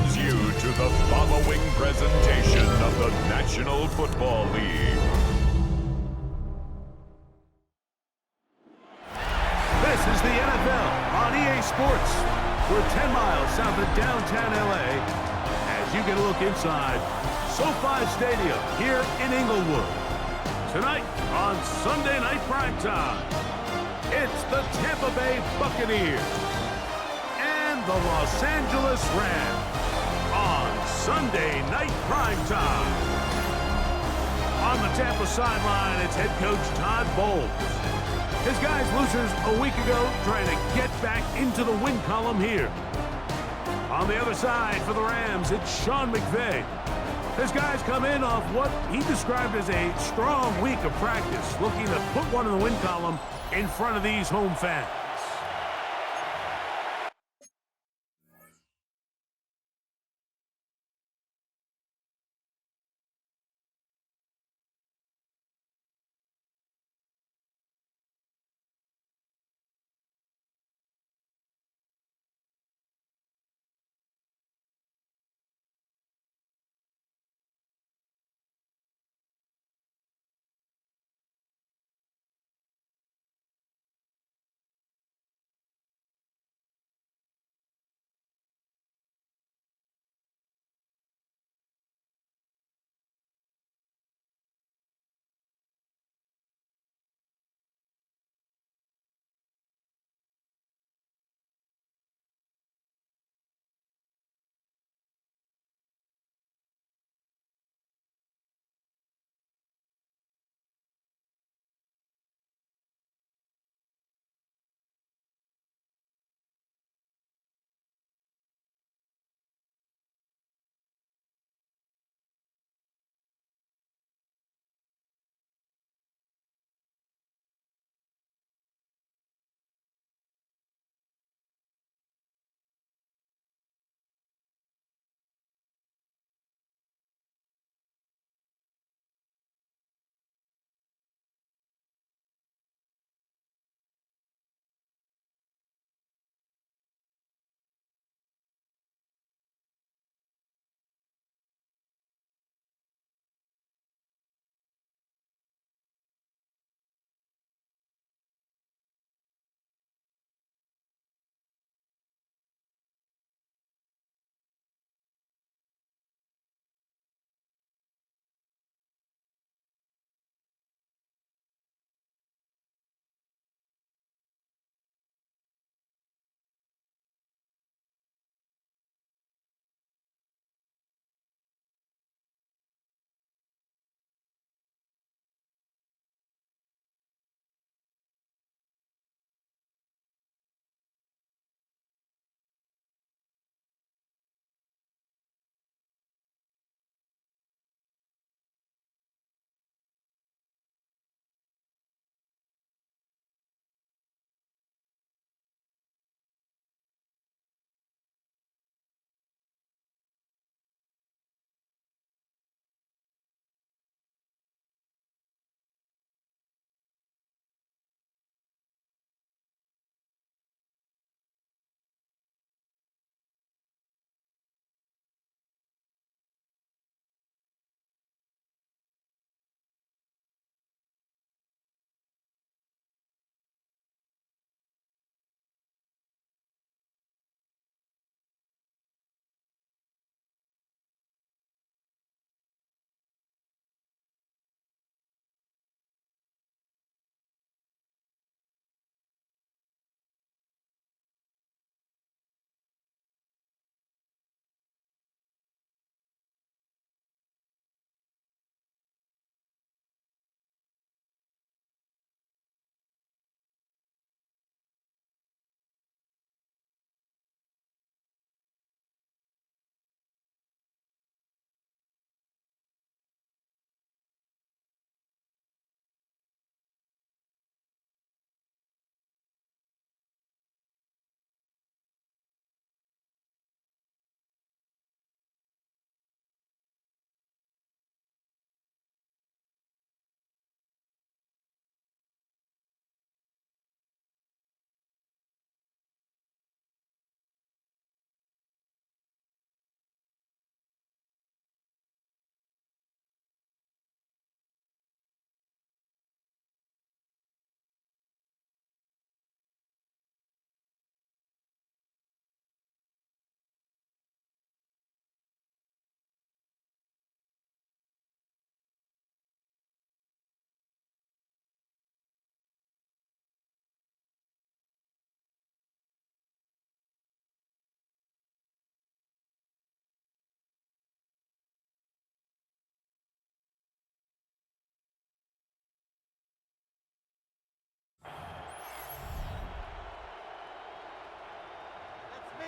brings you to the following presentation of the National Football League. This is the NFL on EA Sports. We're 10 miles south of downtown LA as you get a look inside SoFi Stadium here in Inglewood. Tonight on Sunday Night Primetime, it's the Tampa Bay Buccaneers and the Los Angeles Rams on Sunday Night Primetime. On the Tampa sideline, it's head coach Todd Bowles. His guys losers a week ago trying to get back into the win column here. On the other side for the Rams, it's Sean McVay. His guys come in off what he described as a strong week of practice, looking to put one in the win column in front of these home fans.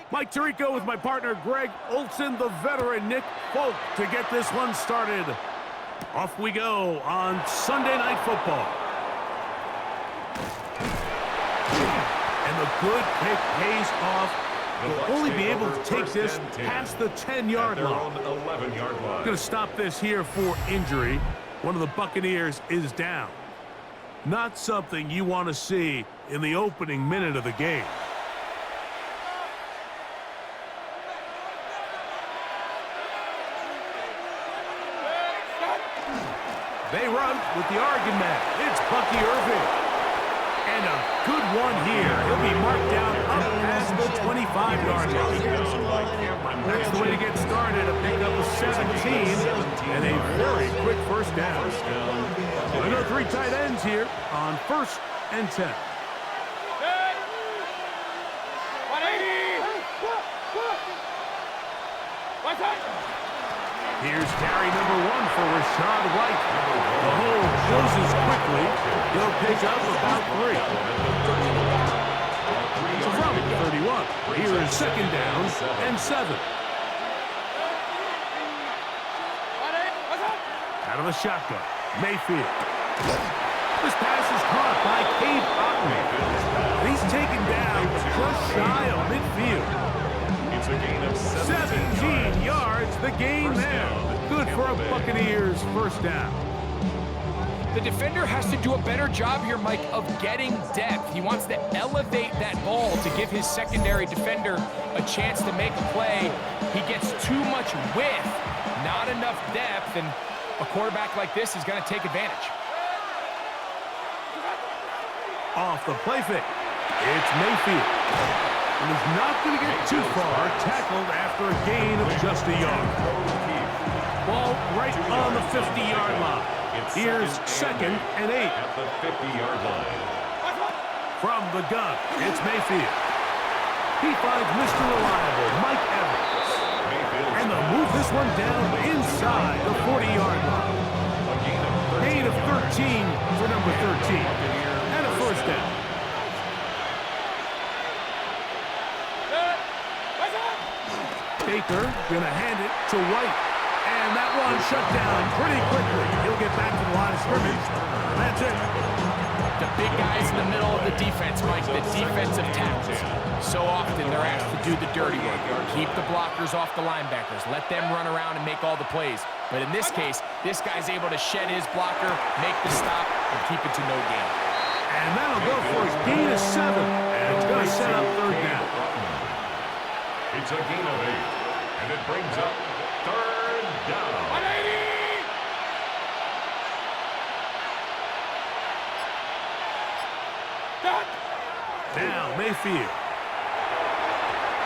Mike Tirico with my partner Greg Olson, the veteran Nick Folk to get this one started. Off we go on Sunday Night Football. And the good kick pays off. Will only be able to take this past the 10-yard line. 11-yard line. Going to stop this here for injury. One of the Buccaneers is down. Not something you want to see in the opening minute of the game. They run with the Oregon man. It's Bucky Irving. And a good one here. He'll be marked down up past the 25-yard line. That's the way to get started. A pickup of 17 and a very quick first down. I know 3 tight ends here on 1st and 10. Here's carry number 1 for Rashad White. The hole closes quickly. He'll pick up about 3. From 31. Here is 2nd down and 7. Out of the shotgun, Mayfield. This pass is caught by Cade Otton. He's taken down just shy of midfield. It's a gain of 17 yards, the gain there. Good for a Buccaneers first down. The defender has to do a better job here, Mike, of getting depth. He wants to elevate that ball to give his secondary defender a chance to make a play. He gets too much width, not enough depth, and a quarterback like this is going to take advantage. Off the play fake, it's Mayfield. And is not going to get too far, tackled after a gain of just a yard. Ball right on the 50-yard line. Here's 2nd and 8. At the 50-yard line. From the gun, it's Mayfield. He finds Mr. Reliable, Mike Evans. And they'll move this one down inside the 40-yard line. Gain of 13 for number 13. And a first down. Baker gonna hand it to White. And that one shut down pretty quickly. He'll get back to the line of scrimmage. That's it. The big guys in the middle of the defense, Mike, the defensive tackles. So often they're asked to do the dirty work. Keep the blockers off the linebackers. Let them run around and make all the plays. But in this case, this guy's able to shed his blocker, make the stop, and keep it to no gain. And that'll go for a gain of 7. And it's gonna set up 3rd down. It's a gain of 8. And it brings up 3rd down. 180! Now Mayfield.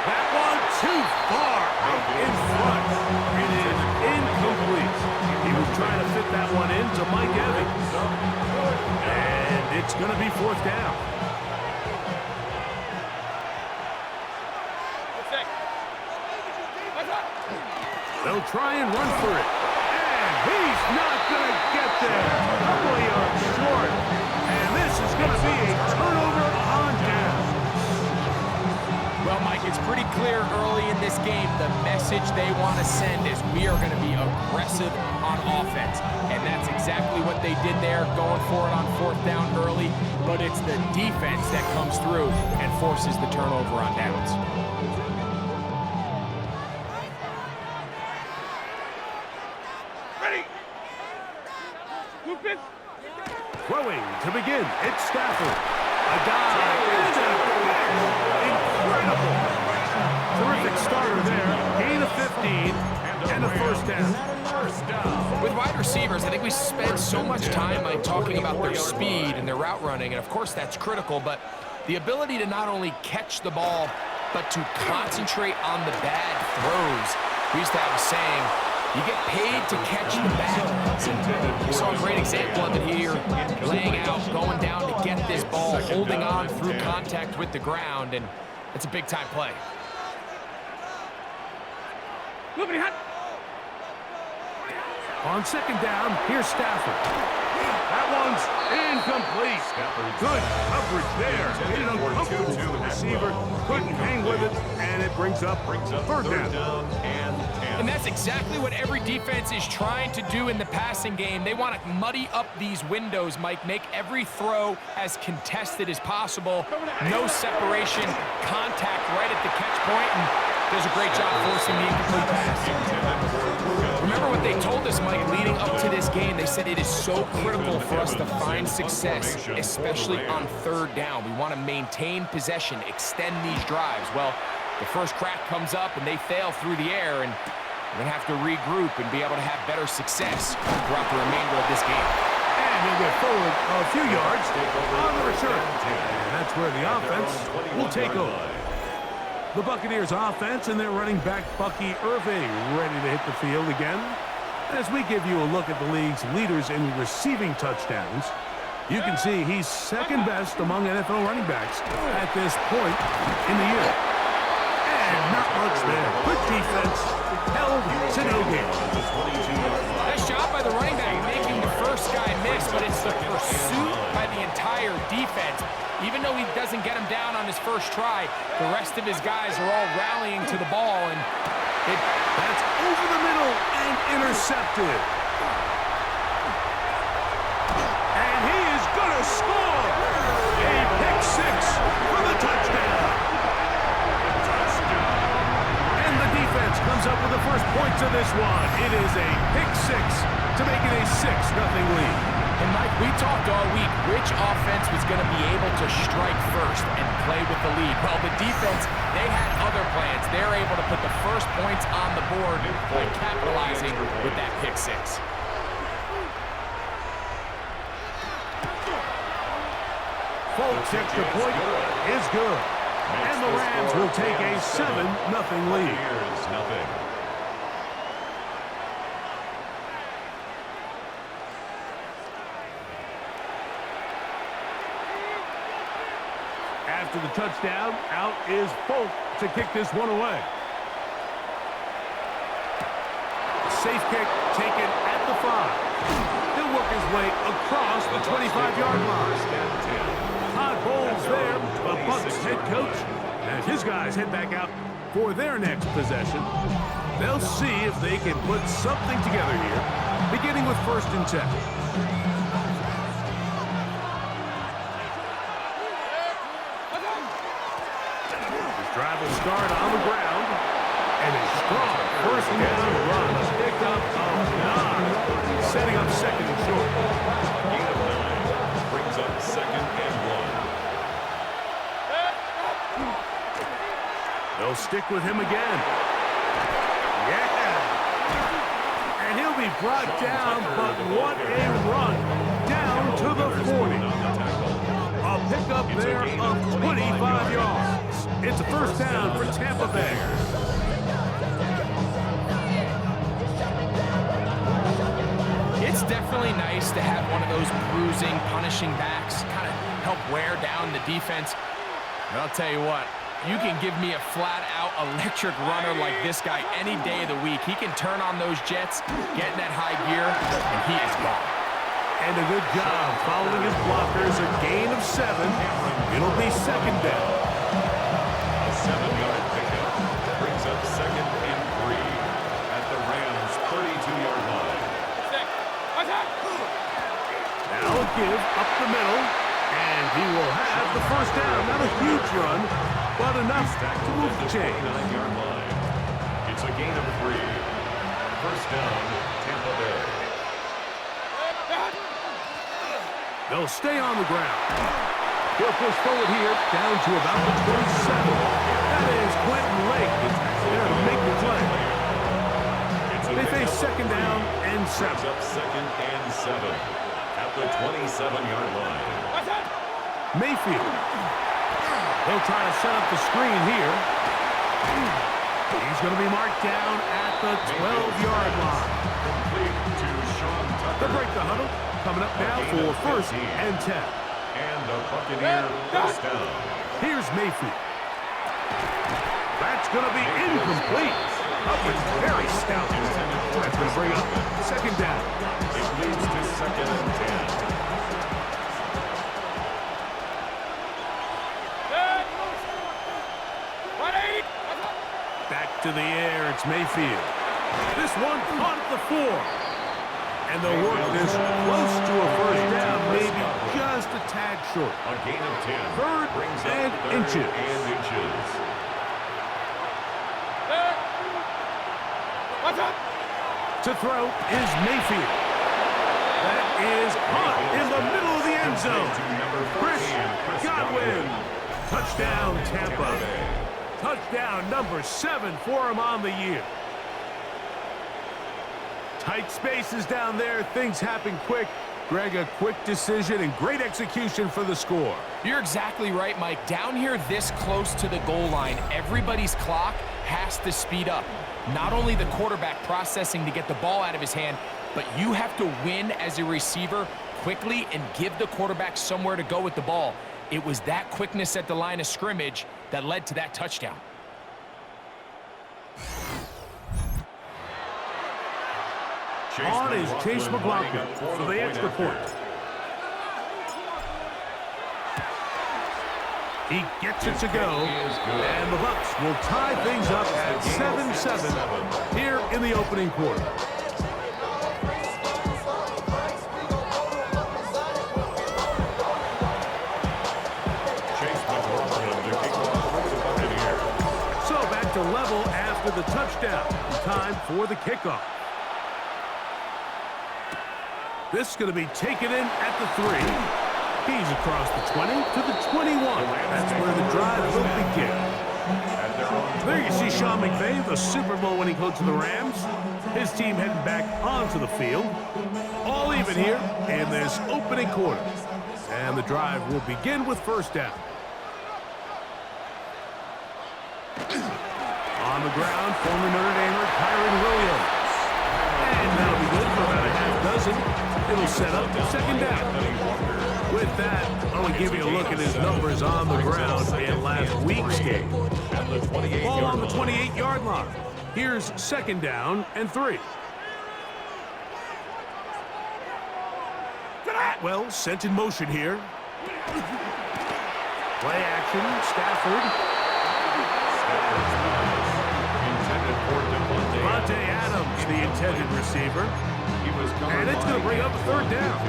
That one too far out in front. It is incomplete. He was trying to fit that one into Mike Evans. And it's going to be 4th down. They'll try and run for it. And he's not going to get there. Couple of yards short. And this is going to be a turnover on down. Well, Mike, it's pretty clear early in this game the message they want to send is we are going to be aggressive on offense. And that's exactly what they did there, going for it on 4th down early. But it's the defense that comes through and forces the turnover on downs. Throwing to begin, it's Stafford. A dive and a catch. Incredible. Terrific starter there. Gain of 15 and a first down. With wide receivers, I think we spend so much time like talking about their speed and their route running, and of course that's critical, but the ability to not only catch the ball, but to concentrate on the bad throws. We used to have a saying, you get paid to catch the bad. We saw a great example of it here, laying out, going down to get this ball, holding on through contact with the ground, and it's a big-time play. On 2nd down, here's Stafford. That one's incomplete. Good coverage there. Made it uncomfortable for the receiver. Couldn't hang with it, and it brings up third down. And that's exactly what every defense is trying to do in the passing game. They want to muddy up these windows, Mike, make every throw as contested as possible. No separation, contact right at the catch point, and does a great job forcing the incomplete pass. Remember what they told us, Mike, leading up to this game. They said it is so critical for us to find success, especially on third down. We want to maintain possession, extend these drives. Well, the first crack comes up, and they fail through the air, and we're going to have to regroup and be able to have better success throughout the remainder of this game. And he'll get forward a few yards on the return. And that's where the offense will take over. The Buccaneers offense and their running back Bucky Irving ready to hit the field again. As we give you a look at the league's leaders in receiving touchdowns, you can see he's second best among NFL running backs at this point in the year. And not much there. Good defense. Held to no gain. Nice job by the running back making the first guy miss, but it's the pursuit by the entire defense. Even though he doesn't get him down on his first try, the rest of his guys are all rallying to the ball, and that's over the middle and intercepted. And he is going to score a pick six for the touchdown. And the defense comes up with the first points of this one. It is a pick six to make it a 6-0 lead. And Mike, we talked all week which offense was going to be able to strike first and play with the lead. Well, the defense, they had other plans. They're able to put the first points on the board by capitalizing with that pick six. Folks, extra point is good. And the Rams will take a 7-0 lead. After the touchdown, out is Folk to kick this one away. Safe kick taken at the 5. He'll work his way across the 25-yard line. Todd Bowles there, the Bucs head coach, as his guys head back out for their next possession. They'll see if they can put something together here, beginning with 1st and 10. Drive will start on the ground, and a strong first down run. Picked up of 9, setting up 2nd and short. Gain of 9 brings up 2nd and 1. They'll stick with him again. Yeah! And he'll be brought down, but what a run down to the 40. A pickup there of 25 yards. It's a first down for Tampa Bay. It's definitely nice to have one of those bruising, punishing backs kind of help wear down the defense. But I'll tell you what, you can give me a flat-out electric runner like this guy any day of the week. He can turn on those jets, get in that high gear, and he is gone. And a good job following his blockers. A gain of 7. It'll be 2nd down. 7-yard pickup brings up 2nd and 3 at the Rams' 32-yard line. Now a give up the middle, and he will have the first down. Not a huge run, but enough to move the chain. 9-yard line. It's a gain of 3. First down, Tampa Bay. They'll stay on the ground. He'll push forward here, down to about the 27. That is Quentin Lake there to make the play. They face 2nd down and 7. Up 2nd and 7 at the 27-yard line. Mayfield. They'll try to set up the screen here. He's going to be marked down at the 12-yard line. They'll break the huddle. Coming up now for 1st and 10. And the Buccaneer first down. Here's Mayfield. That's going to be incomplete. Up is very stout. That's going to bring up 2nd down. It leads to 2nd and 10. to the air. It's Mayfield. This one caught at the 4. And they'll work this close to a first down, maybe just a tad short. A gain of 10. Third and inches. To throw is Mayfield. That is caught in the middle of the end zone. Chris Godwin. Touchdown, Tampa. Touchdown number 7 for him on the year. Tight spaces down there. Things happen quick. Greg, a quick decision and great execution for the score. You're exactly right, Mike. Down here this close to the goal line, everybody's clock has to speed up. Not only the quarterback processing to get the ball out of his hand, but you have to win as a receiver quickly and give the quarterback somewhere to go with the ball. It was that quickness at the line of scrimmage that led to that touchdown. On is Chase McLaughlin for the extra point. He gets it to go, and the Bucs will tie things up at 7-7 here in the opening quarter. So back to level after the touchdown. Time for the kickoff. This is going to be taken in at the 3. He's across the 20 to the 21. That's where the drive will begin. There you see Sean McVay, the Super Bowl winning coach of the Rams. His team heading back onto the field. All even here in this opening quarter. And the drive will begin with first down. On the ground, former Notre Damer Kyron Williams. And that'll be good for about a half dozen. It'll set up second down. With that, I want to give you a look at his numbers on the ground in last week's game. Ball on the 28-yard line. Here's second down and 3. Atwell sent in motion here. Play action, Stafford. Devontae Adams, the intended receiver. And it's going to bring up a third down.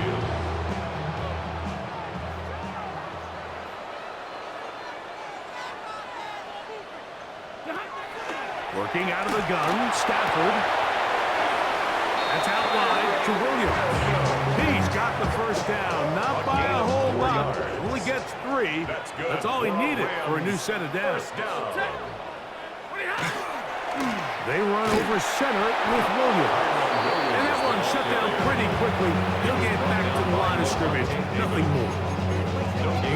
Working out of the gun, Stafford. That's out wide to Williams. He's got the first down, not by a whole lot. Only gets 3. That's all he needed for a new set of downs. They run over center with Williams. And that one shut down pretty quickly. He'll get back to the line of scrimmage. Nothing more.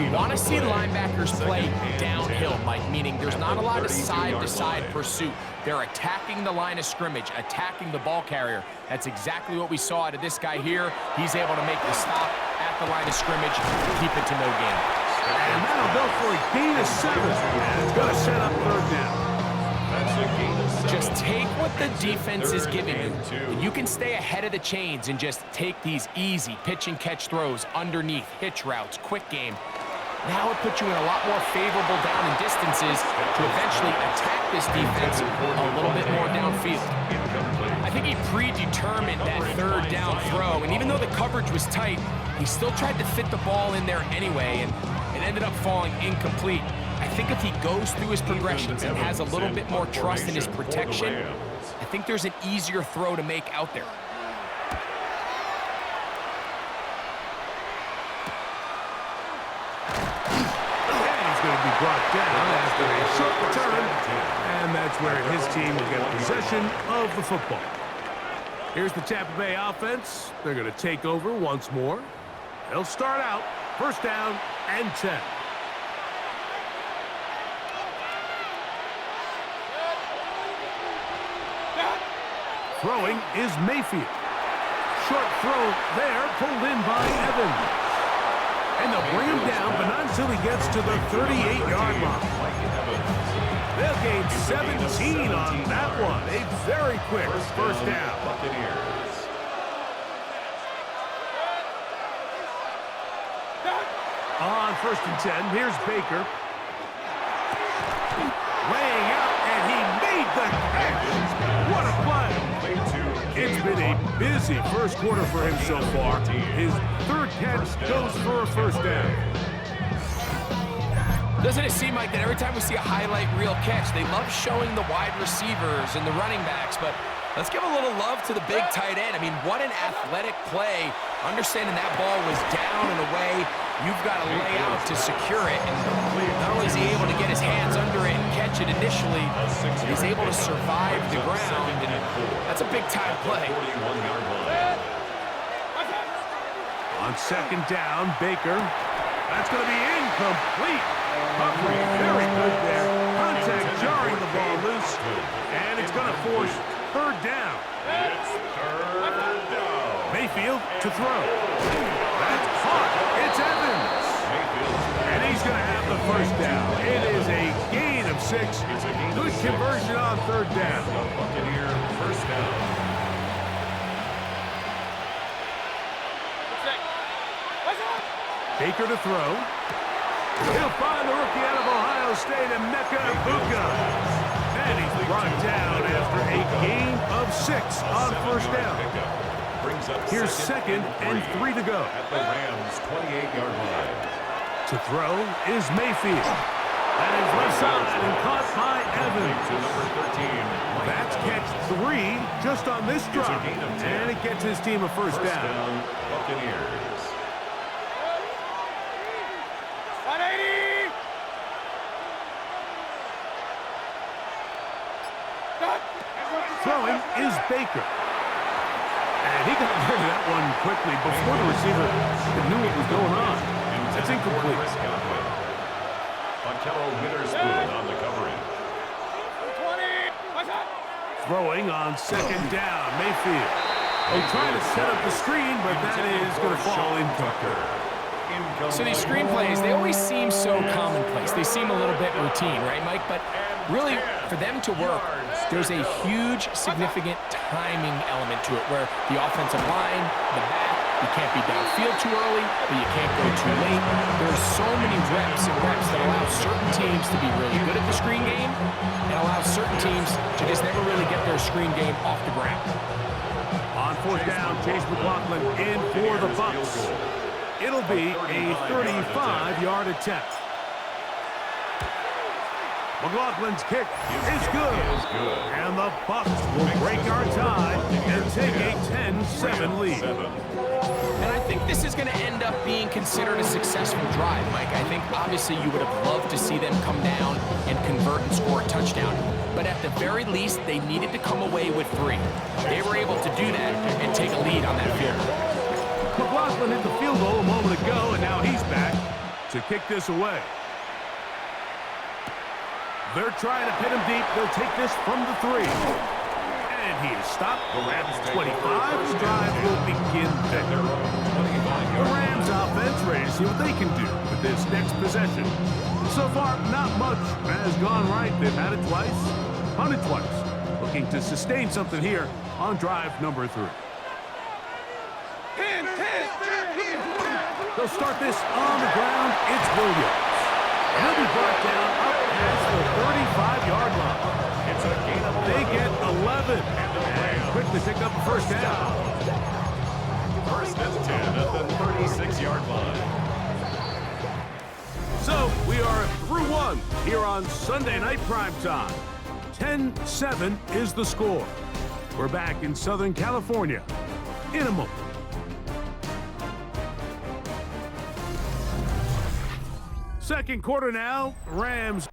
You want to see linebackers play downhill, Mike, meaning there's not a lot of side-to-side pursuit. They're attacking the line of scrimmage, attacking the ball carrier. That's exactly what we saw out of this guy here. He's able to make the stop at the line of scrimmage, keep it to no gain. And that'll go for a gain of 7. And it's going to set up third down. Just take what the defense is giving you. And you can stay ahead of the chains and just take these easy pitch and catch throws underneath, hitch routes, quick game. Now it puts you in a lot more favorable down and distances to eventually attack this defense a little bit more downfield. I think he predetermined that third down throw, and even though the coverage was tight, he still tried to fit the ball in there anyway, and it ended up falling incomplete. I think if he goes through his progressions and has a little bit more trust in his protection, I think there's an easier throw to make out there. He's going to be brought down after a short return, and that's where his team will get possession of the football. Here's the Tampa Bay offense. They're going to take over once more. They'll start out first down and 10. Throwing is Mayfield. Short throw there, pulled in by Evans. And they'll bring him down, but not until he gets to the 38-yard line. They'll gain 17 on that one. A very quick first down. On first and 10, here's Baker. Laying out, and he made the catch. What a play. It's been a busy first quarter for him so far. His third catch goes for a first down. Doesn't it seem like that every time we see a highlight reel catch, they love showing the wide receivers and the running backs, but let's give a little love to the big tight end. I mean, what an athletic play. Understanding that ball was down and away, you've got to lay out to secure it. And not only is he able to get his hands under it and catch it initially, he's able to survive the ground, and that's a big-time play. On second down, Baker. That's going to be incomplete. Humphrey, very good there. Contact jarring the ball loose, and it's going to force third down. It's third down. Mayfield to throw. That's caught. It's Evans. And he's going to have the first down. It is a gain of 6. Good conversion on third down. Buccaneer first down. Baker to throw. He'll find the rookie out of Ohio State, Emeka Egbuka. And he's brought down after a gain of 6 on first down. Here's second and 3 to go. At the Rams' 28-yard line. To throw is Mayfield. That is left side and caught by Evans. To number 13. That's catch 3 just on this drive. And it gets his team a first down. Buccaneers. Throwing is Baker. And he got rid of that one quickly before the receiver knew what was going on. That's incomplete. Witherspoon on the covering. Throwing on second down, Mayfield. They trying to set up the screen, but that is going to fall incomplete. So these screenplays, they always seem so commonplace. They seem a little bit routine, right, Mike? But really, for them to work, there's a huge, significant timing element to it where the offensive line, the back, you can't be downfield too early, but you can't go too late. There's so many reps and reps that allow certain teams to be really good at the screen game and allow certain teams to just never really get their screen game off the ground. On fourth down, Chase McLaughlin in for the Bucs. It'll be a 35-yard attempt. McLaughlin's kick is good. And the Bucs will break our tie and take a 10-7 lead. And I think this is going to end up being considered a successful drive, Mike. I think obviously you would have loved to see them come down and convert and score a touchdown. But at the very least, they needed to come away with 3. They were able to do that and take a lead on that field goal. McLaughlin hit the field goal a moment ago, and now he's back to kick this away. They're trying to pin him deep. They'll take this from the 3. And he is stopped. The Rams 25. The drive will begin there. The Rams offense ready to see what they can do with this next possession. So far, not much has gone right. They've had it twice, punted twice. Looking to sustain something here on drive number 3. They'll start this on the ground. It's Williams. He'll be brought down up past the 35-yard line. It's a gain of 11. They get 11 and quickly pick up a first down. First and 10 at the 36-yard line. So we are through 1 here on Sunday Night Primetime. 10-7 is the score. We're back in Southern California in a moment. Second quarter now, Rams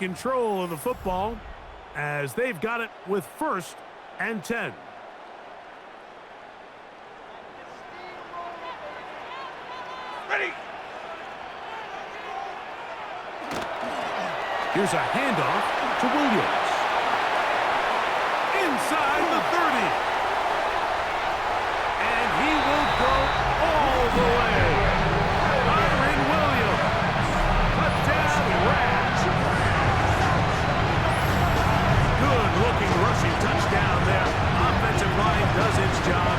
control of the football as they've got it with 1st and 10. Ready. Here's a handoff to Williams. Inside the 30. And he will go all the way. Byron Williams. Touchdown, Rams. Good-looking rushing touchdown there. Offensive line does its job.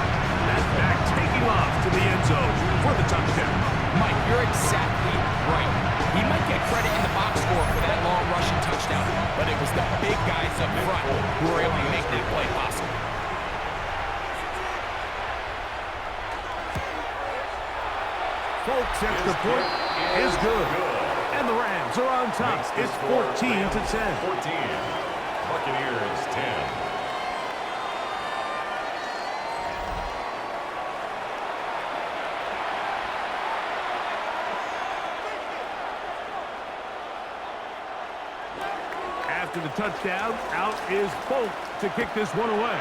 That back taking off to the end zone for the touchdown. Mike, you're exactly right. He might get credit in the box score for that long rushing touchdown, but it was the big guys up front who were able to make that play possible. Folks, extra point is good. And the Rams are on top. It's 14-10. 14. Buccaneers 10. After the touchdown, out is Folk to kick this one away.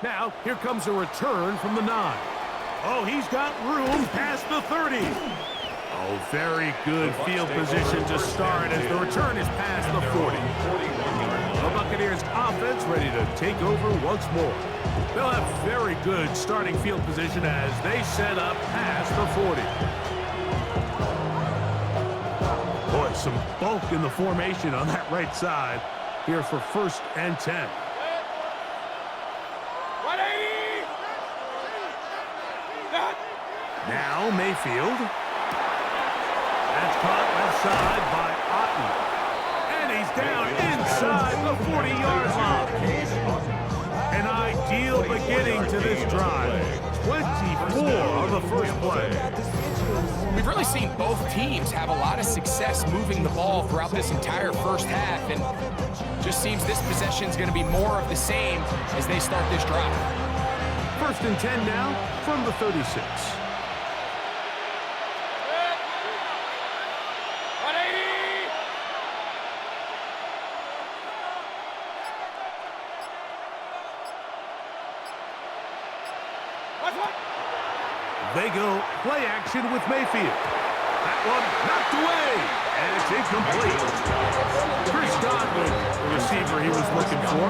Now, here comes a return from the 9. Oh, he's got room past the 30. Oh, very good field position to start as the return is past the 40. The Buccaneers offense ready to take over once more. They'll have very good starting field position as they set up past the 40. Boy, some bulk in the formation on that right side here for 1st and 10. 180. Now Mayfield. That's caught left side by Otten. And he's down inside the 40-yard line. An ideal beginning to this drive. 24 on the first play. We've really seen both teams have a lot of success moving the ball throughout this entire first half, and just seems this possession's going to be more of the same as they start this drive. 1st and 10 now from the 36. 180. Watch one. They go play action with Mayfield. That one knocked away, and it's incomplete. Chris Godwin, the receiver he was looking for.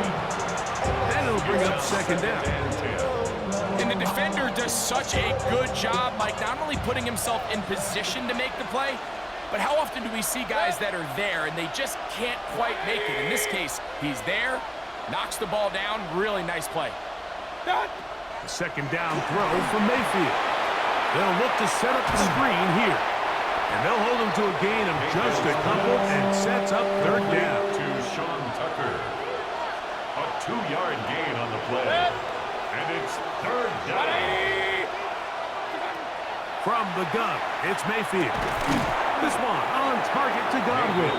And it'll bring up 2nd down. And the defender does such a good job, Mike, not only putting himself in position to make the play, but how often do we see guys that are there and they just can't quite make it? In this case, he's there, knocks the ball down, really nice play. The 2nd down throw from Mayfield. They'll look to set up the screen here. And they'll hold him to a gain of just a couple and sets up 3rd down. To Sean Tucker. A 2-yard gain on the play. And it's 3rd down. From the gun, it's Mayfield. This one on target to Godwin.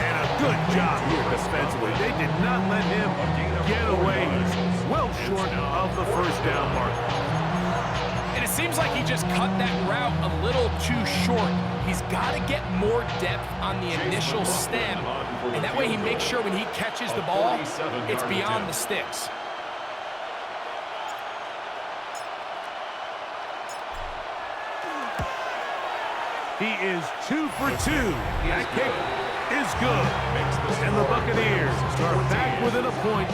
And a good job here defensively. They did not let him get away. Well short of the 1st down mark. And it seems like he just cut that route a little too short. He's got to get more depth on the initial stem, and that way he makes sure when he catches the ball, it's beyond the sticks. He is 2 for 2. That kick is good. And the Buccaneers are back within a point.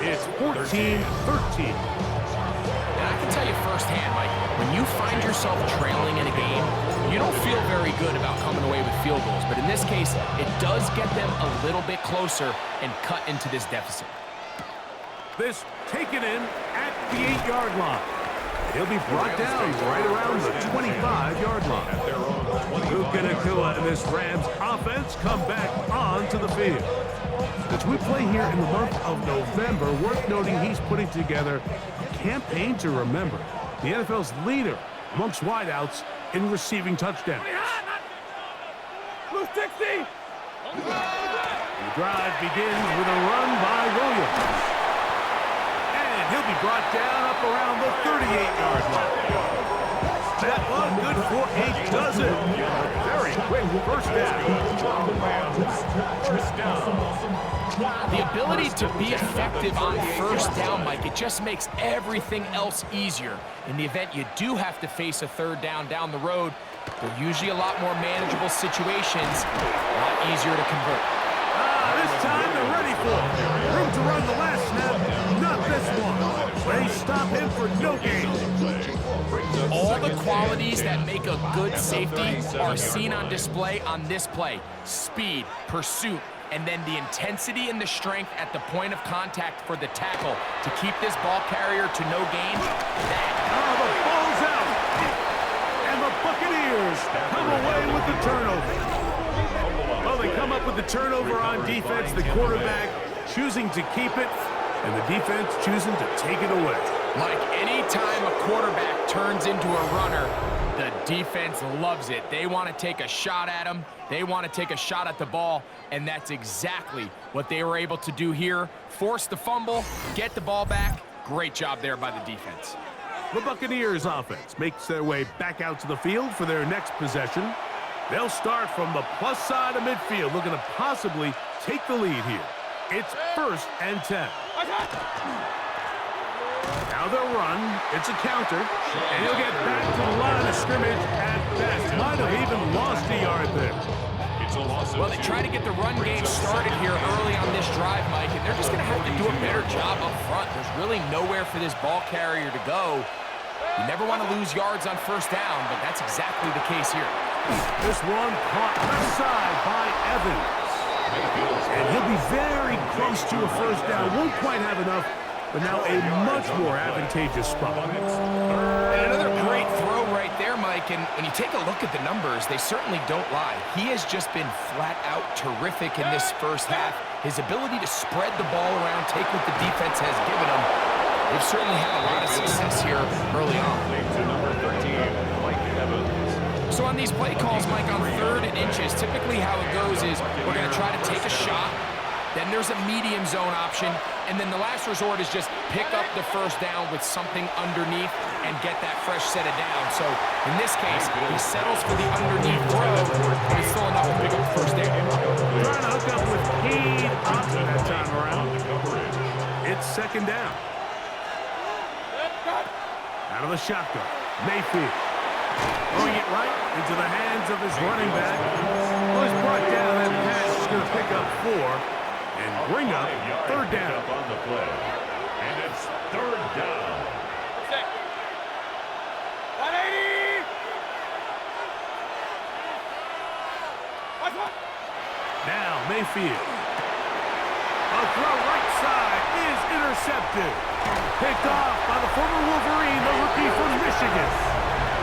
It's 14-13. And I can tell you firsthand, Mike, when you find yourself trailing in a game, you don't feel very good about coming away with field goals. But in this case, it does get them a little bit closer and cut into this deficit. This taken in at the 8-yard line. He'll be brought down right around the 25-yard line. Puka Nacua and this Rams offense come back onto the field. As we play here in the month of November, worth noting he's putting together a campaign to remember. The NFL's leader amongst wideouts in receiving touchdowns. Blue 60. The drive begins with a run by Williams. And he'll be brought down up around the 38-yard line. That one good for a dozen. Very quick First down. First down. The ability to be effective on first down, Mike, it just makes everything else easier. In the event you do have to face a third down the road, they're usually a lot more manageable situations, a lot easier to convert. This time they're ready for it. Room to run the last snap, not this one. They stop him for no gain. All the qualities that make a good safety are seen on display on this play. Speed, pursuit, and then the intensity and the strength at the point of contact for the tackle to keep this ball carrier to no gain. The ball's out. And the Buccaneers come away with the turnover. Well, they come up with the turnover on defense, the quarterback choosing to keep it, and the defense choosing to take it away. Mike, anytime a quarterback turns into a runner, the defense loves it. They want to take a shot at him. They want to take a shot at the ball, and that's exactly what they were able to do here. Force the fumble, get the ball back. Great job there by the defense. The Buccaneers offense makes their way back out to the field for their next possession. They'll start from the plus side of midfield, looking to possibly take the lead here. It's 1st and 10. Now they'll run. It's a counter. And he'll get back to the line of scrimmage at best. Might have even lost a yard there. Well, they try to get the run game started here early on this drive, Mike, and they're just going to have to do a better job up front. There's really nowhere for this ball carrier to go. You never want to lose yards on first down, but that's exactly the case here. This one caught left side by Evans. And he'll be very close to a first down. Won't quite have enough, but now a much more advantageous spot. And another great throw right there, Mike. And when you take a look at the numbers, they certainly don't lie. He has just been flat out terrific in this first half. His ability to spread the ball around, take what the defense has given him. They've certainly had a lot of success here early on. So on these play calls, Mike, on 3rd and inches, typically how it goes is we're going to try to take a shot. Then there's a medium zone option. And then the last resort is just pick up the first down with something underneath and get that fresh set of down. So in this case, he settles for the underneath throw, but it's still enough to pick up the first down. Trying to hook up with keyed option that time around. It's 2nd down. Out of the shotgun, Mayfield. Throwing it right into the hands of his running back. Well, he's brought down. That pass is going to pick up 4 and bring up 3rd down. On the play. And it's 3rd down. 180! Now Mayfield. A throw right side is intercepted. Picked off by the former Wolverine, the rookie from Michigan.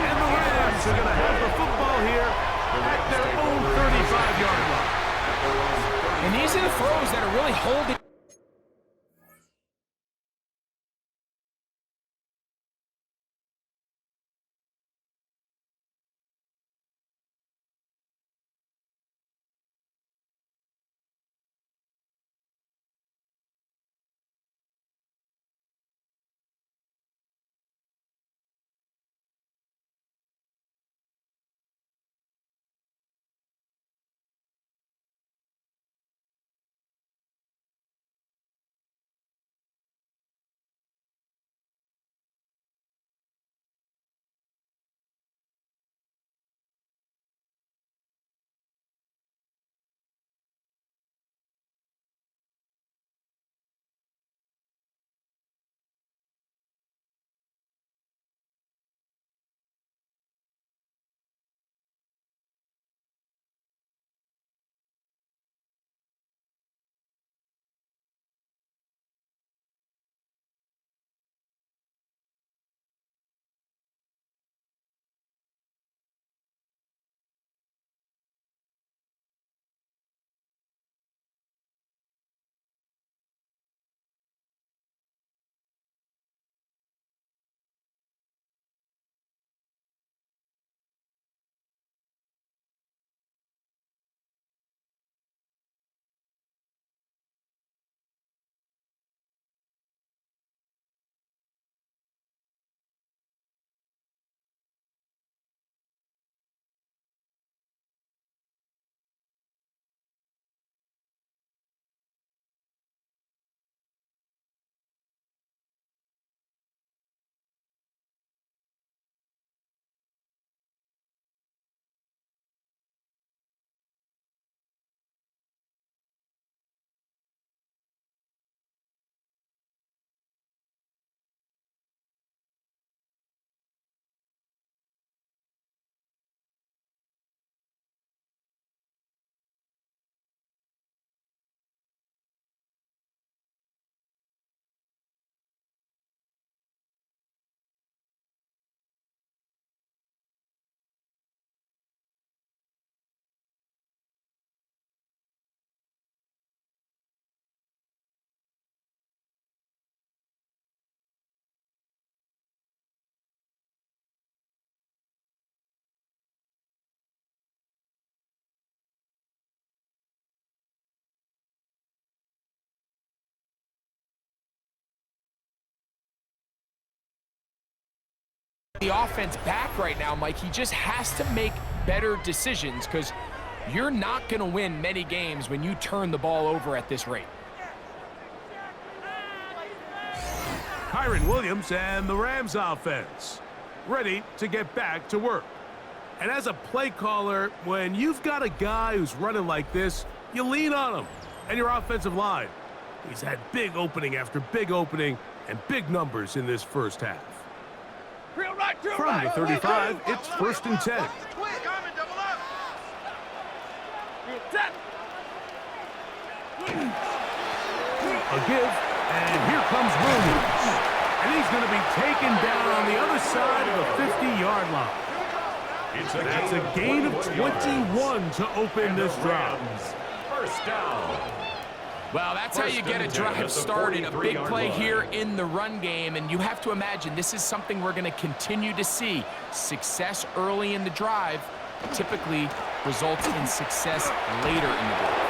And the Rams are going to have the football here at their own 35-yard line. And these are the throws that are really holding The offense back right now, Mike, he just has to make better decisions because you're not going to win many games when you turn the ball over at this rate. Kyron Williams and the Rams offense ready to get back to work. And as a play caller, when you've got a guy who's running like this, you lean on him and your offensive line. He's had big opening after big opening and big numbers in this first half. From the 35, it's 1st and 10. A give, and here comes Williams. And he's going to be taken down on the other side of the 50-yard line. That's a gain of 21 to open this drive. First down. Well, that's how you get a drive started. A big play here in the run game, and you have to imagine this is something we're going to continue to see. Success early in the drive typically results in success later in the drive.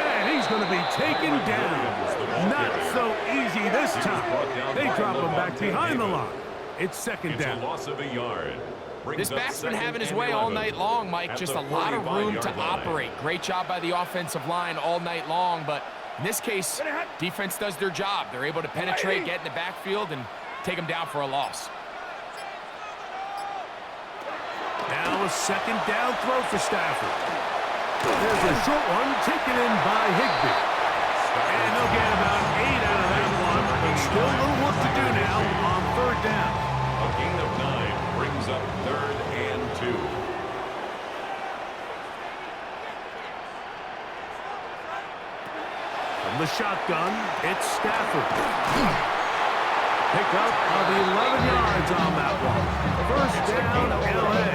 And he's going to be taken down. Not so easy this time. They drop him back behind the line. It's second down. It's a loss of a yard. This back's been having his way all night long, Mike. Just a lot of room to operate. Great job by the offensive line all night long, but in this case, defense does their job. They're able to penetrate, get in the backfield, and take them down for a loss. Now a second down throw for Stafford. There's a short one taken in by Higbee. And they'll get about 8 out of that one. But still a little work to do now on 3rd down. A gain of 9 brings up 3rd and 2. From the shotgun, it's Stafford. Pick up of 11 yards on that one. First down, L.A.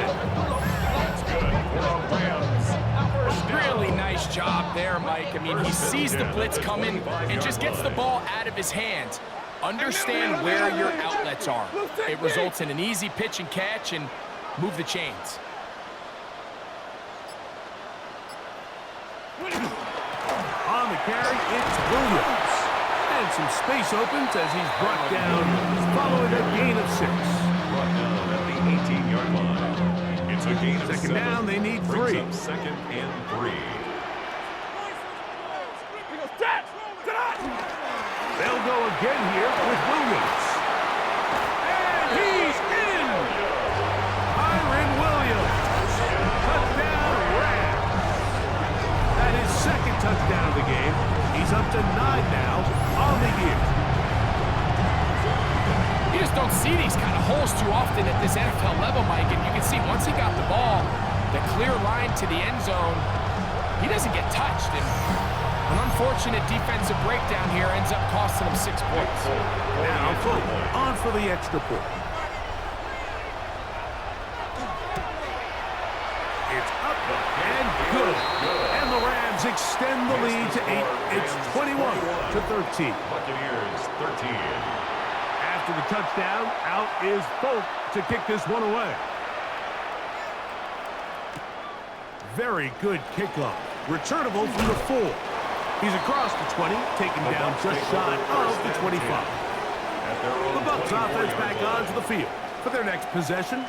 That's good for the Rams. First down. Really nice job there, Mike. I mean, he sees the blitz coming and just gets the ball out of his hands. Understand where your outlets are. It results in an easy pitch and catch and move the chains. On the carry, it's Williams. And some space opens as he's brought down following a gain of 6. Brought down at the 18-yard line. It's a gain of 7. Second down, they need 3. Brings up 2nd and 3. They'll go again here with Williams. And he's in! Kyron Williams. Touchdown, Rams. That is 2nd touchdown of the game. He's up to 9 now on the year. You just don't see these kind of holes too often at this NFL level, Mike. And you can see once he got the ball, the clear line to the end zone, he doesn't get touched. And an unfortunate defensive breakdown here ends up costing him 6 points. Now, Fulton on for the extra point. It's up and good. And the Rams extend the lead to 8. It's 21-13. Buccaneers 13. After the touchdown, out is Fulton to kick this one away. Very good kickoff. Returnable from the 4. He's across the 20, taken down just shy of the 25. The Bucs offense back onto the field for their next possession.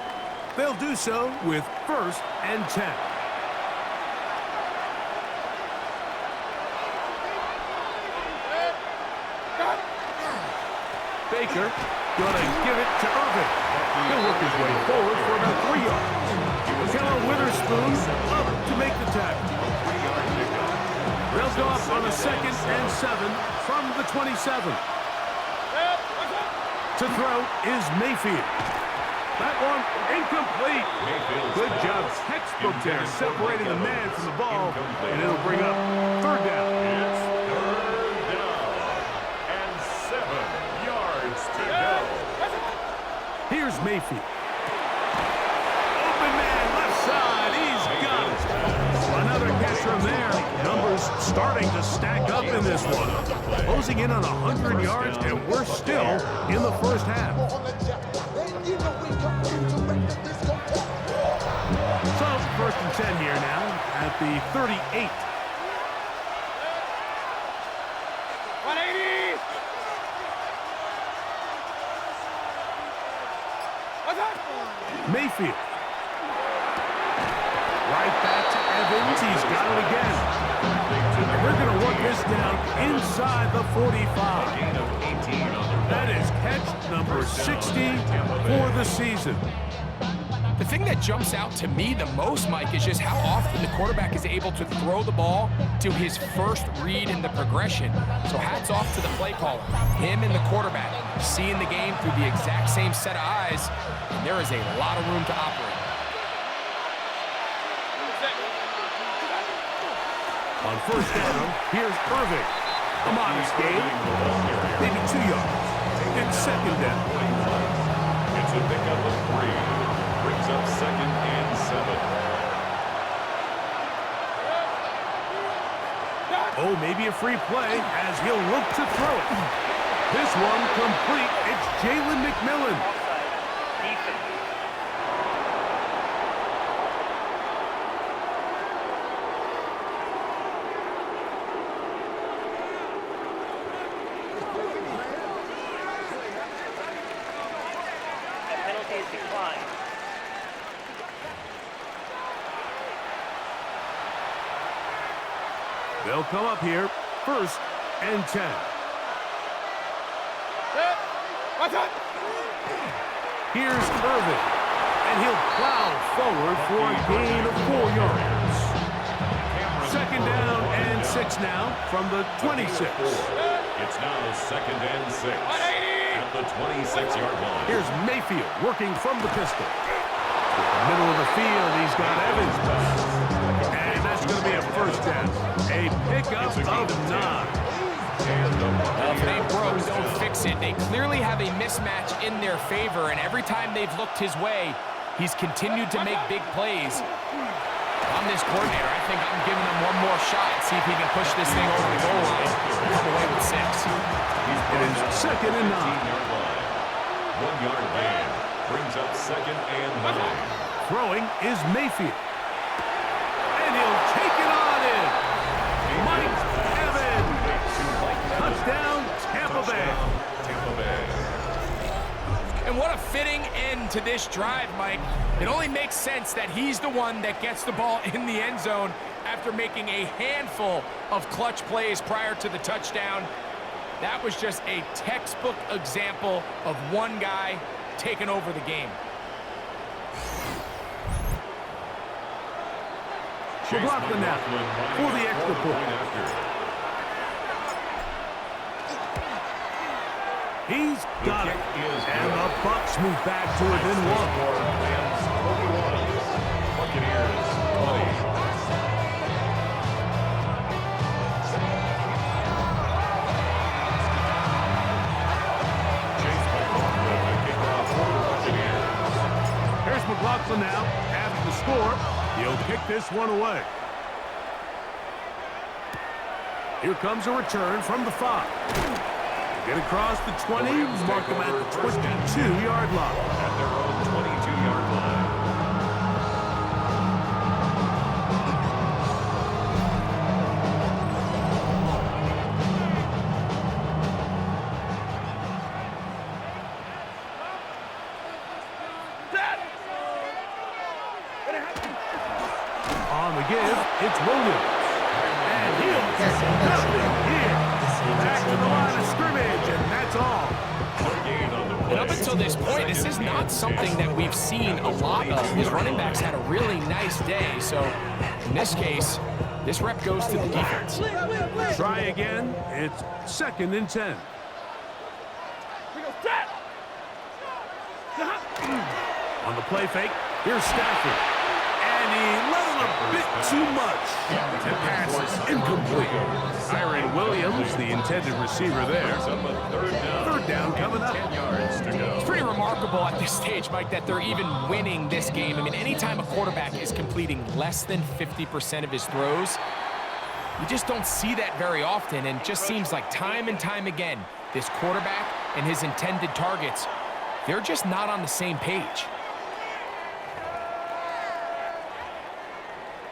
They'll do so with 1st and 10. Baker gonna give it to Irving. He'll work his way forward for about 3 yards. Keller Witherspoon up to make the tackle. They'll go up on a 2nd and 7 from the 27. To throw is Mayfield. That one incomplete. Good job, textbook there, separating the man from the ball, and it'll bring up 3rd down. It's 3rd down and 7 yards to go. Here's Mayfield. Open man, left side, he's got it. Another catch from there. Numbers starting to stack up in this one. Closing in on 100 yards, and we're still in the first half. So, 1st and 10 here now at the 38. 180! Mayfield. Right back to Evans. He's got it again. And they're going to work this down inside the 45. Gain of 18 on the That is catch number 60 for the season. The thing that jumps out to me the most, Mike, is just how often the quarterback is able to throw the ball to his first read in the progression. So hats off to the play caller. Him and the quarterback seeing the game through the exact same set of eyes, and there is a lot of room to operate. On first down, here's Irving. A modest gain, maybe 2 yards. And second down. It's a pickup of 3. Brings up 2nd and 7. Oh, maybe a free play as he'll look to throw it. This one complete. It's Jalen McMillan. Penalty is declined. They'll come up here, 1st and 10. Here's Irving, and he'll plow forward for a gain of 4 yards. 2nd down and 6 now from the 26. It's now 2nd and 6 at the 26-yard line. Here's Mayfield working from the pistol. To the middle of the field, he's got Evans. And that's going to be a 1st down. A pickup of 9. Well, if it ain't broke, don't fix it. They clearly have a mismatch in their favor, and every time they've looked his way, he's continued to make big plays. I'm this coordinator. I think I'm giving him one more shot, see if he can push this thing over the goal line and come away with 6. It is 2nd and 9. 1-yard gain. Brings up 2nd and 9. Throwing is Mayfield. And he'll take it on in. Mike Evans. Touchdown, Tampa Bay. Tampa Bay. And what a fitting end to this drive, Mike. It only makes sense that he's the one that gets the ball in the end zone after making a handful of clutch plays prior to the touchdown. That was just a textbook example of one guy taking over the game. McLaughlin now for the extra point. He's got it. And the Bucs move back to within 1. Buccaneers 20. Here's McLaughlin now. After the score, he'll kick this one away. Here comes a return from the 5. Get across the 20, mark them at the 22-yard line. At their own 22-yard line. On the give, it's Williams. And he'll get nothing here. Back to the line of scrimmage, and that's all. And up until this point, this is not something that we've seen a lot of. His running backs had a really nice day, so in this case, this rep goes to the defense. Try again. It's 2nd and 10. On the play fake, here's Stafford. And he let it a bit too much. The pass is incomplete. Kyron Williams, the intended receiver there. 3rd down coming up. 10 yards to go. It's pretty remarkable at this stage, Mike, that they're even winning this game. I mean, anytime a quarterback is completing less than 50% of his throws, you just don't see that very often, and it just seems like time and time again, this quarterback and his intended targets, they're just not on the same page.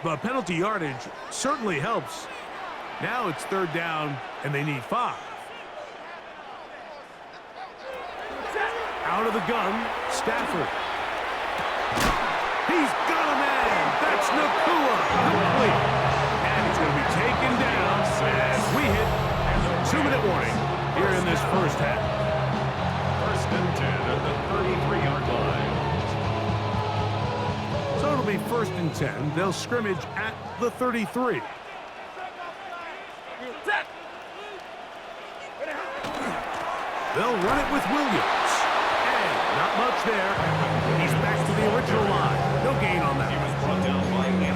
The penalty yardage certainly helps. Now it's 3rd down, and they need 5. Out of the gun, Stafford. He's got a man. That's Nakua. Complete. And he's going to be taken down as we hit the 2-minute warning here in this first half. First and 10 at the 33-yard line. So it'll be first and 10. They'll scrimmage at the 33. They'll run it with Williams. And not much there. He's back to the original line. No gain on that.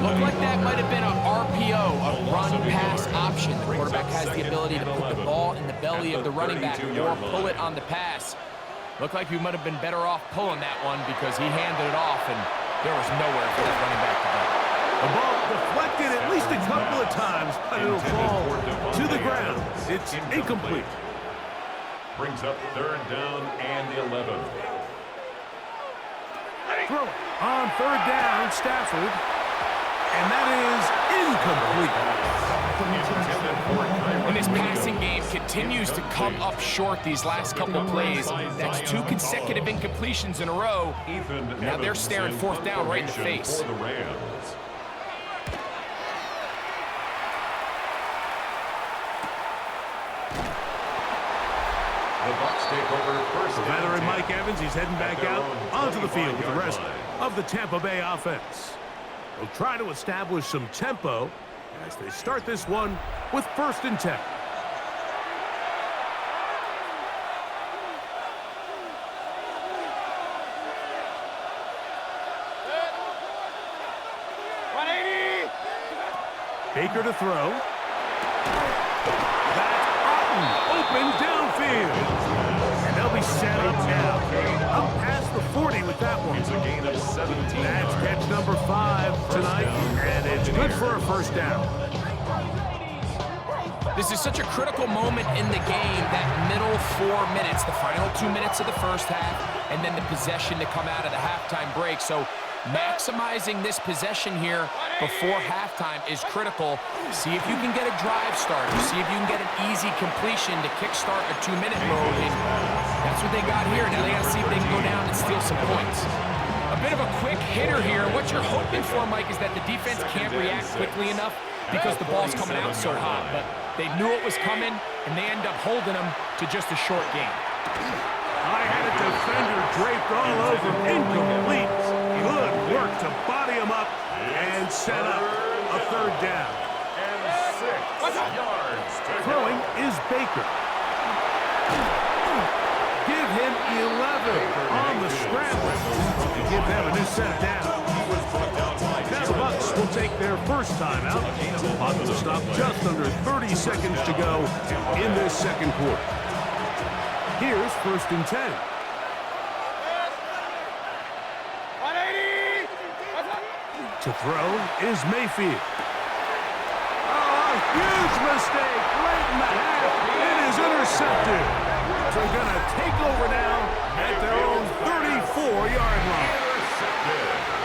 Looked like that might have been a RPO, a run-pass option. The quarterback has the ability to put the ball in the belly of the running back or pull it on the pass. Looked like he might have been better off pulling that one because he handed it off, and there was nowhere for that running back to go. The ball deflected at least a couple of times, but it'll fall to the ground. It's incomplete. Brings up third down and 11. Throw it on third down, Stafford. And that is incomplete. And this passing game continues to come up short these last couple of plays. That's 2 consecutive incompletions in a row. Now they're staring fourth down right in the face. For the Rams. The Bucs take over first. The veteran Mike Evans, he's heading back out onto the field with the rest of the Tampa Bay offense. They'll try to establish some tempo as they start this one with first and 10. Baker to throw. That's Otten, open downfield. And they'll be set up now. Up past the 40 with that one. It's a gain of 17 That's yards. catch number 5 tonight, and it's good for a first down. This is such a critical moment in the game, that middle 4 minutes, the final 2 minutes of the first half, and then the possession to come out of the halftime break. So maximizing this possession here before halftime is critical. See if you can get a drive starter. See if you can get an easy completion to kickstart a 2-minute mode. And that's what they got here. Now they got to see if they can go down and steal some points. A bit of a quick hitter here. What you're hoping for, Mike, is that the defense can't react quickly enough because the ball's coming out so hot. But they knew it was coming, and they end up holding them to just a short game. I had a defender draped all over him. Incomplete. Good work to body him up and set up a third down. And 6 yards to go. Throwing is Baker. Give him 11 on the scramble to give them a new set down. Now the Bucs will take their first time out. On the stop, just under 30 seconds to go in this second quarter. Here's first and 10. 180. To throw is Mayfield. Oh, a huge mistake right in the half. It is intercepted. They're going to take over now at their own 34-yard line.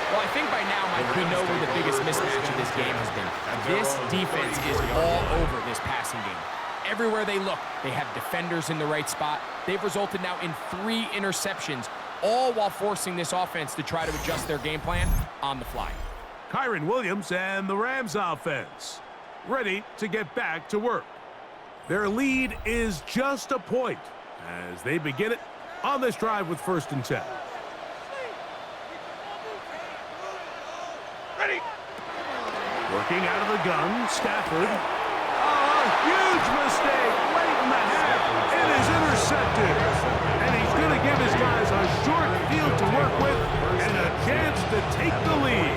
Well, I think by now, Mike, we know where the biggest mismatch of this game has been. This defense is all over this passing game. Everywhere they look, they have defenders in the right spot. They've resulted now in 3 interceptions, all while forcing this offense to try to adjust their game plan on the fly. Kyron Williams and the Rams offense ready to get back to work. Their lead is just a point as they begin it on this drive with first and 10. Ready. Working out of the gun, Stafford. Oh, a huge mistake late in the half. It is intercepted. And he's going to give his guys a short field to work with and a chance to take the lead.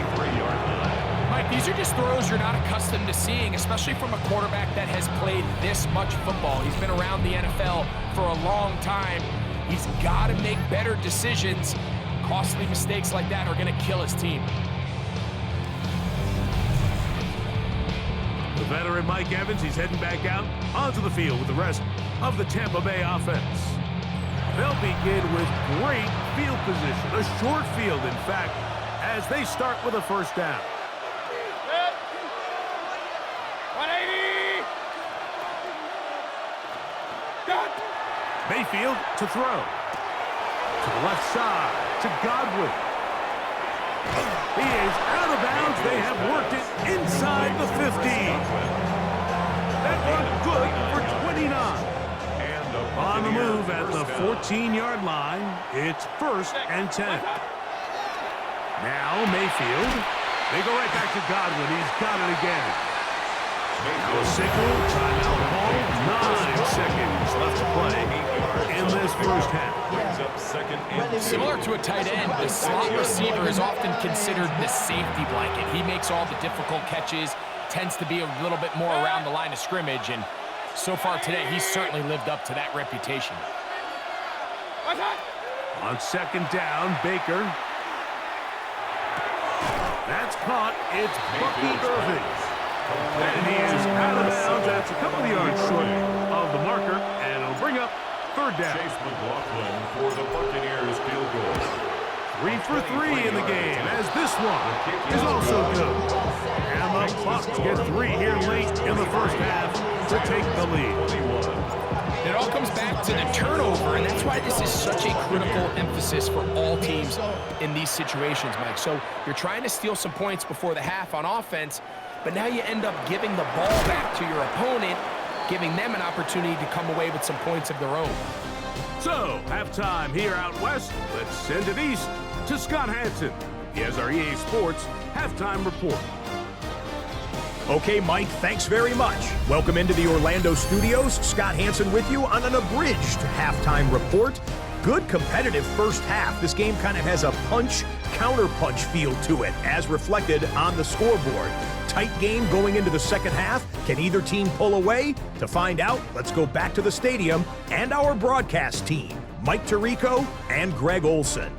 Mike, these are just throws you're not accustomed to seeing, especially from a quarterback that has played this much football. He's been around the NFL for a long time. He's got to make better decisions. Costly mistakes like that are going to kill his team. The veteran Mike Evans, he's heading back out onto the field with the rest of the Tampa Bay offense. They'll begin with great field position, a short field, in fact, as they start with a first down. 180. Got. Mayfield to throw. To the left side, to Godwin. He is out of bounds. They have worked it inside the 15. That run good for 29. On the move at the 14-yard line, it's 1st and 10. Now Mayfield. They go right back to Godwin. He's got it again. Now a signal, timeout called. 9 seconds left to play in this first half. Similar to a tight end, the slot receiver is often considered the safety blanket. He makes all the difficult catches, tends to be a little bit more around the line of scrimmage, and so far today, he's certainly lived up to that reputation. On 2nd down, Baker. That's caught. It's Bucky Irving. And he is out of bounds. That's a couple of yards short of the marker, and it'll bring up 3rd down. Chase McLaughlin for the Buccaneers field goal. 3 for 3 in the game, as this one is also good. And the Bucs get 3 here late in the first half to take the lead. It all comes back to the turnover, and that's why this is such a critical emphasis for all teams in these situations, Mike. So you're trying to steal some points before the half on offense, but now you end up giving the ball back to your opponent, giving them an opportunity to come away with some points of their own. So, halftime here out west. Let's send it east to Scott Hansen. He has our EA Sports halftime report. Okay, Mike, thanks very much. Welcome into the Orlando studios. Scott Hansen with you on an abridged halftime report. Good competitive first half. This game kind of has a punch-counter-punch feel to it, as reflected on the scoreboard. Tight game going into the second half. Can either team pull away? To find out, let's go back to the stadium and our broadcast team, Mike Tirico and Greg Olson.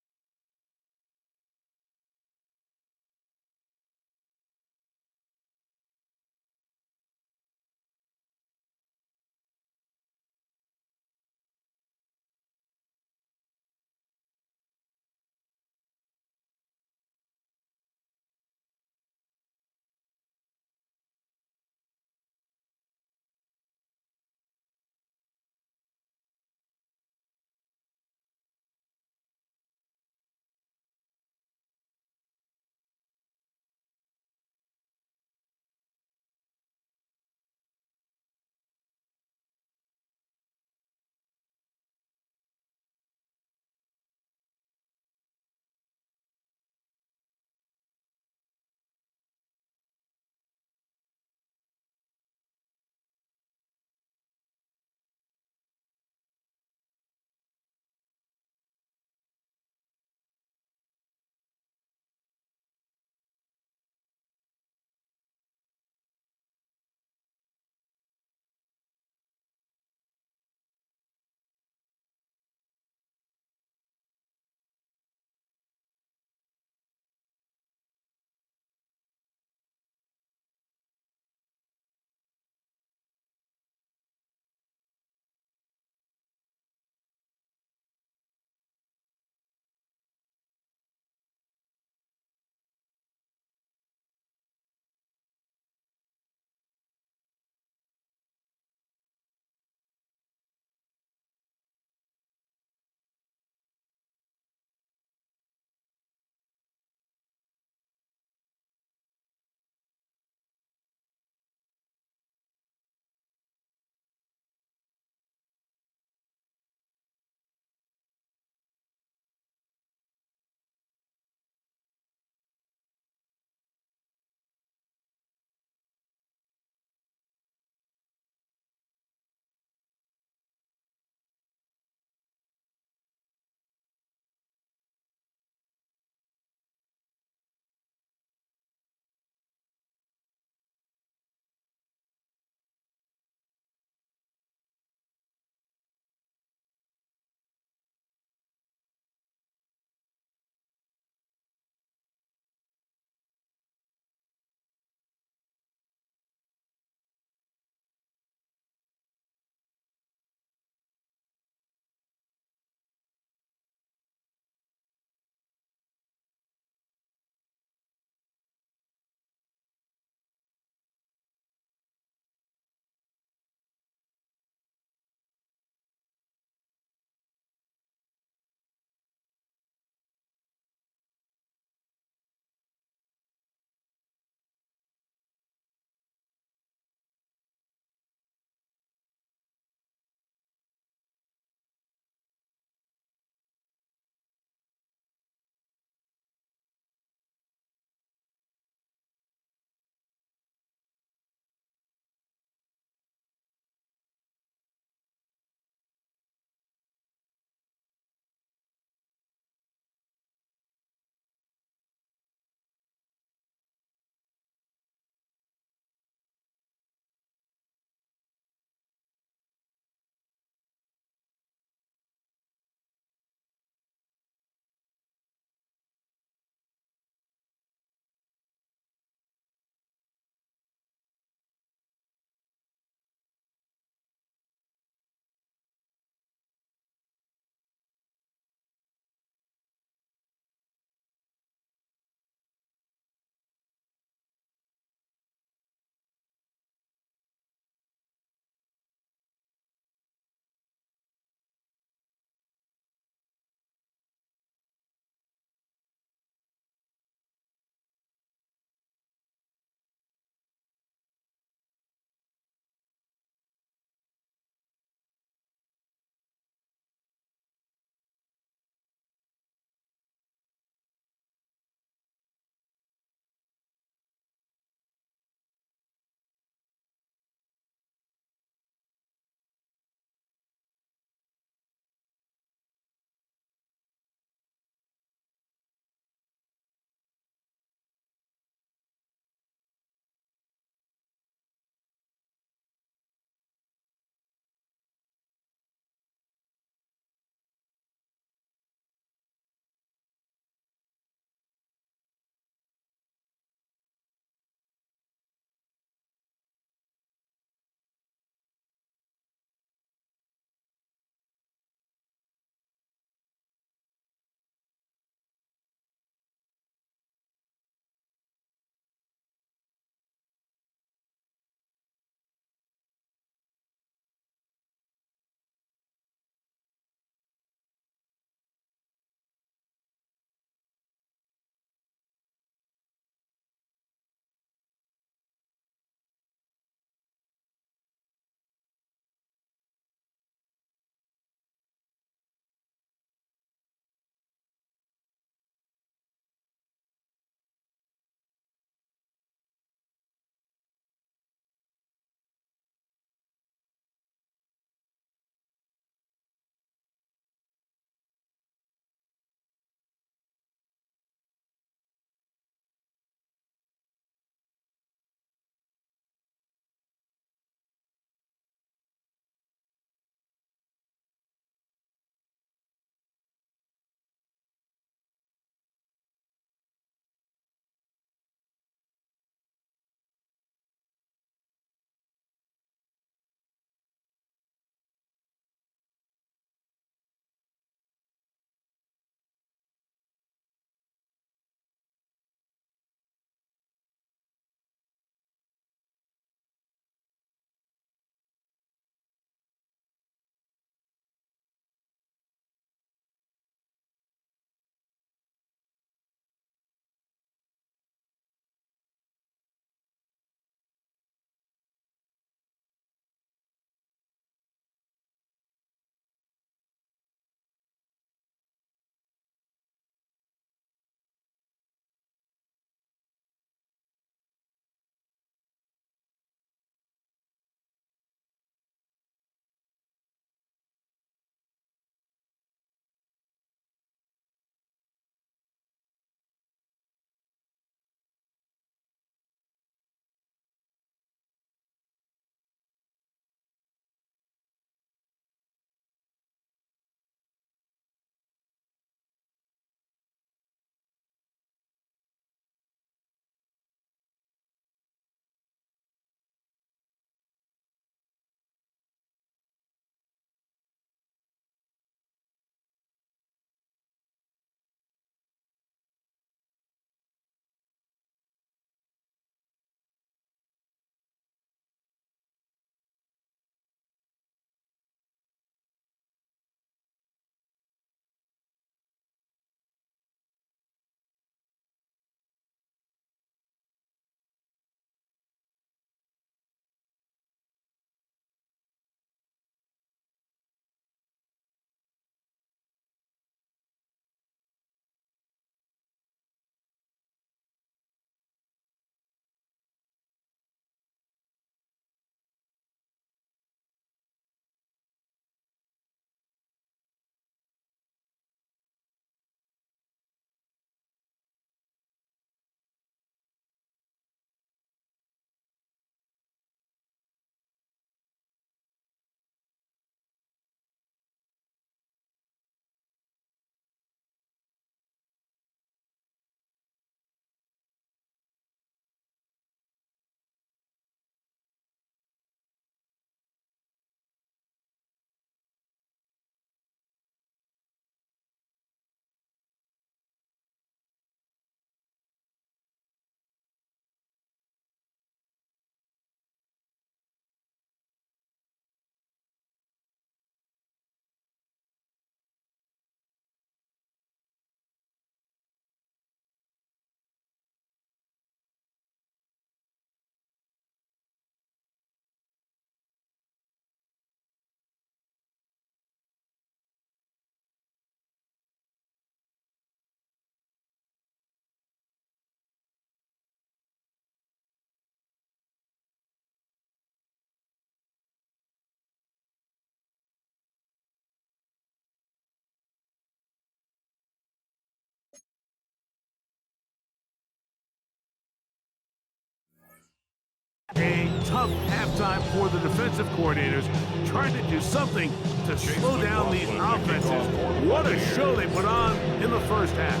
tough halftime for the defensive coordinators, trying to do something to slow down these offenses. What a show they put on in the first half.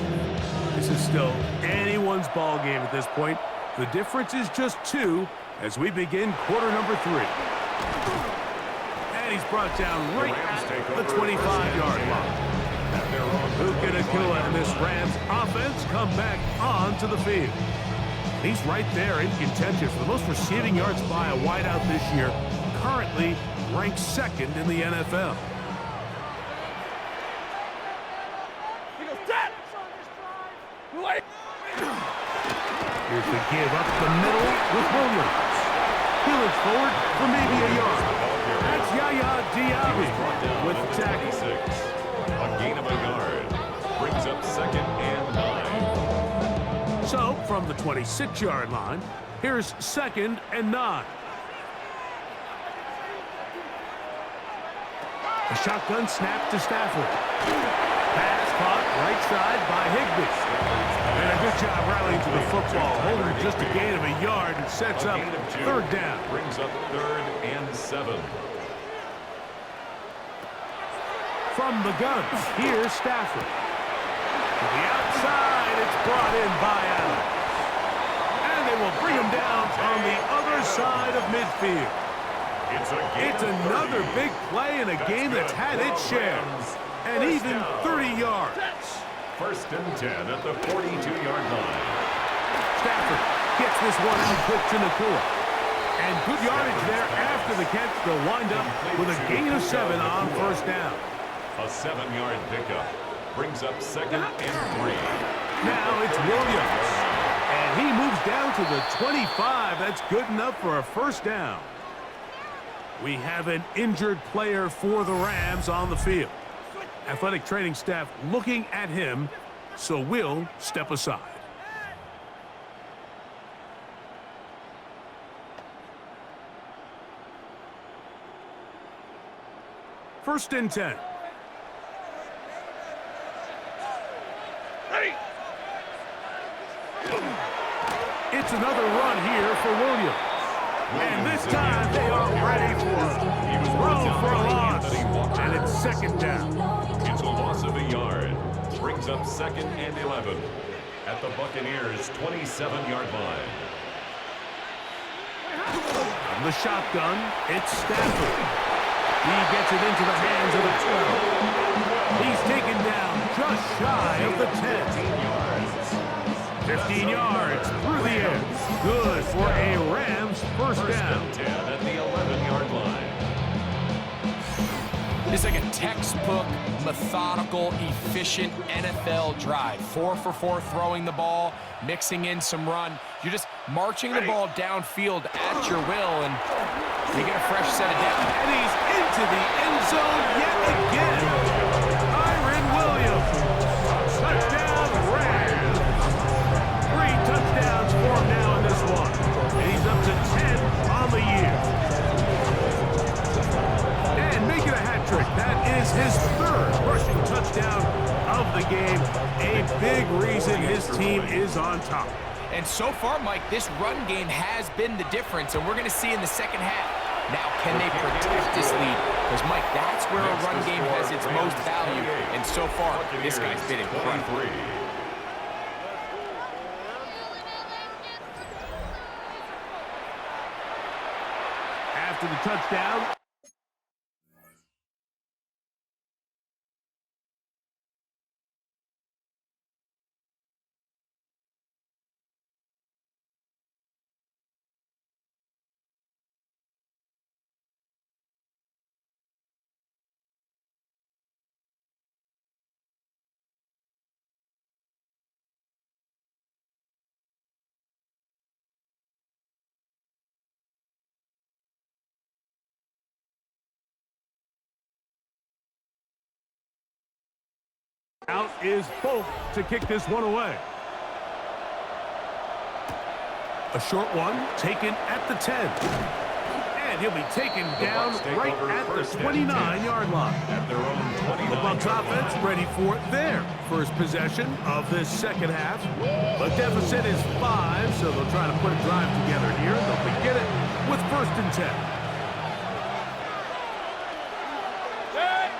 This is still anyone's ball game at this point. The difference is just 2 as we begin quarter number 3. And he's brought down right at the 25-yard line. Puka Nacua and this Rams offense come back onto the field. He's right there in contention for the most receiving yards by a wideout this year, currently ranked 2nd in the NFL. Here's the give up the middle with Williams. He looks forward for maybe a yard. That's Yaya Diaby with the tackle. A gain of a yard. Brings up 2nd and 9. So, from the 26-yard line, here's 2nd and 9. A shotgun snap to Stafford. Pass caught right side by Higbee. And a good job rallying to the football, holding just a gain of a yard and sets up 3rd down. Brings up 3rd and 7. From the gun, here's Stafford. To the outside, it's brought in by Allen. And they will bring him down on the other side of midfield. It's another big play in a game that's had its share. And even 30 yards. 1st and 10 at the 42-yard line. Stafford gets this one out quick to Nacua. And good yardage there after the catch. They'll wind up with a gain of 7 on 1st down. A 7-yard pickup. Brings up 2nd and 3. Now it's Williams. And he moves down to the 25. That's good enough for a 1st down. We have an injured player for the Rams on the field. Athletic training staff looking at him, so we'll step aside. First and 10. Ready. It's another run here for Williams. And this time they are ready for him. Throw for a loss. And it's 2nd down. It's a loss of a yard. Brings up 2nd and 11 at the Buccaneers' 27-yard line. From the shotgun, it's Stafford. He gets it into the hands of the 12. He's taken down just shy of the 10. 15 yards through the air. Good for a Rams 1st down. 10 at the 11-yard line. It's like a textbook, methodical, efficient NFL drive. 4 for 4 throwing the ball, mixing in some run. You're just marching the ball downfield at your will, and you get a fresh set of downs. And he's into the end zone yet again. Kyren Williams. Touchdown Rams. 3 touchdowns for him now in this one. And he's up to 10 on the year. And making a hat trick. That is his 3rd rushing touchdown of the game. A big reason his team is on top. And so far, Mike, this run game has been the difference, and we're going to see in the second half. Now, can they protect this lead? Because, Mike, that's where a run game has its most value. And so far, this guy's been incredible. After the touchdown, out is Folk to kick this one away. A short one taken at the 10. And he'll be taken down right at the 29-yard line. At their own 29. The Bucs offense ready for their first possession of this second half. The deficit is 5, so they'll try to put a drive together here. They'll begin it with 1st and 10. Set.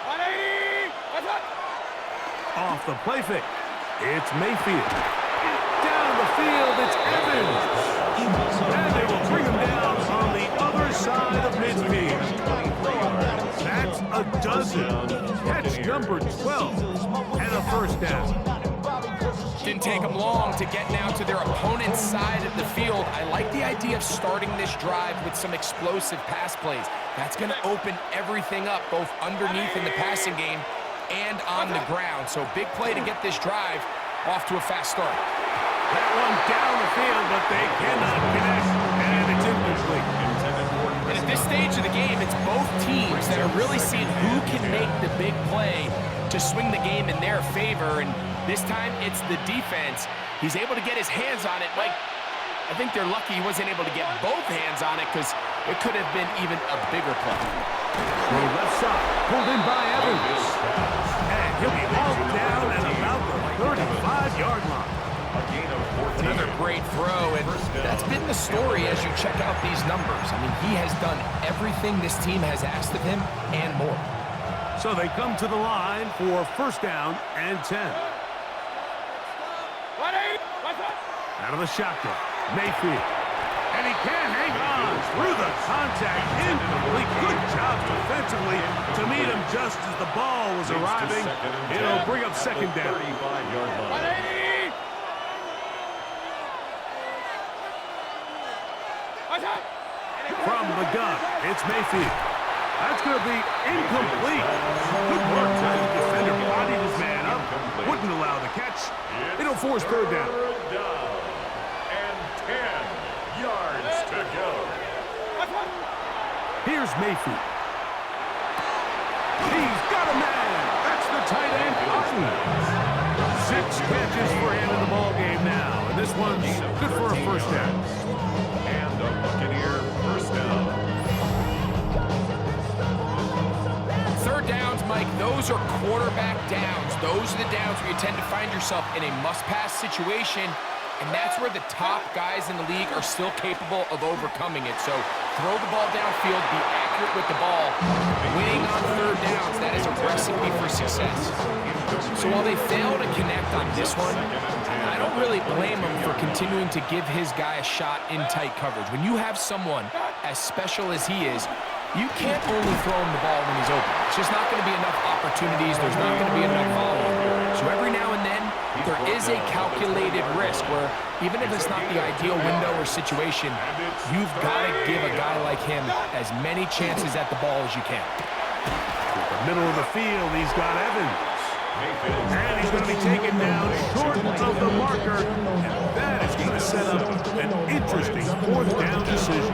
180. What's up? Off the play fake. It's Mayfield. Down the field, it's Evans. And they will bring him down on the other side of midfield. That's a dozen. Catch number 12 and a 1st down. Didn't take them long to get now to their opponent's side of the field. I like the idea of starting this drive with some explosive pass plays. That's going to open everything up, both underneath in the passing game and on the ground. So big play to get this drive off to a fast start. That one down the field, but they cannot connect, and it's incomplete. And at this stage of the game, it's both teams that are really seeing who can make the big play to swing the game in their favor. And this time, it's the defense. He's able to get his hands on it. Mike, I think they're lucky he wasn't able to get both hands on it because it could have been even a bigger play. The left side, pulled in by Evans. And he'll be hauled down at about the 35-yard line. Another great throw, and that's been the story as you check out these numbers. I mean, he has done everything this team has asked of him and more. So they come to the line for 1st down and 10. 180. What's up? Out of the shotgun, Mayfield. And he can't hang on through the contact. Incomplete. Good job defensively to meet him just as the ball was arriving. It'll bring up 2nd down. 180. What's up? From the gun, it's Mayfield. That's going to be incomplete. Good work. The defender bodied his man up. Wouldn't allow the catch. It'll force 3rd down. And 10 yards to go. Here's Mayfield. He's got a man. That's the tight end, Otten. 6 catches for him in the ball game now. And this one's good for a 1st down. And the Buccaneer 1st down. 3rd downs, Mike, those are quarterback downs. Those are the downs where you tend to find yourself in a must-pass situation, and that's where the top guys in the league are still capable of overcoming it. So throw the ball downfield, be accurate with the ball. Winning on 3rd downs, that is a recipe for success. So while they fail to connect on this one, I don't really blame him for continuing to give his guy a shot in tight coverage. When you have someone as special as he is, you can't only throw him the ball when he's open. It's just not going to be enough opportunities. There's not going to be enough volume. So every now and then, there is a calculated risk where even if it's not the ideal window or situation, you've got to give a guy like him as many chances at the ball as you can. The middle of the field, he's got Evans. And he's going to be taken down short of the marker. And that is going to set up an interesting 4th down decision.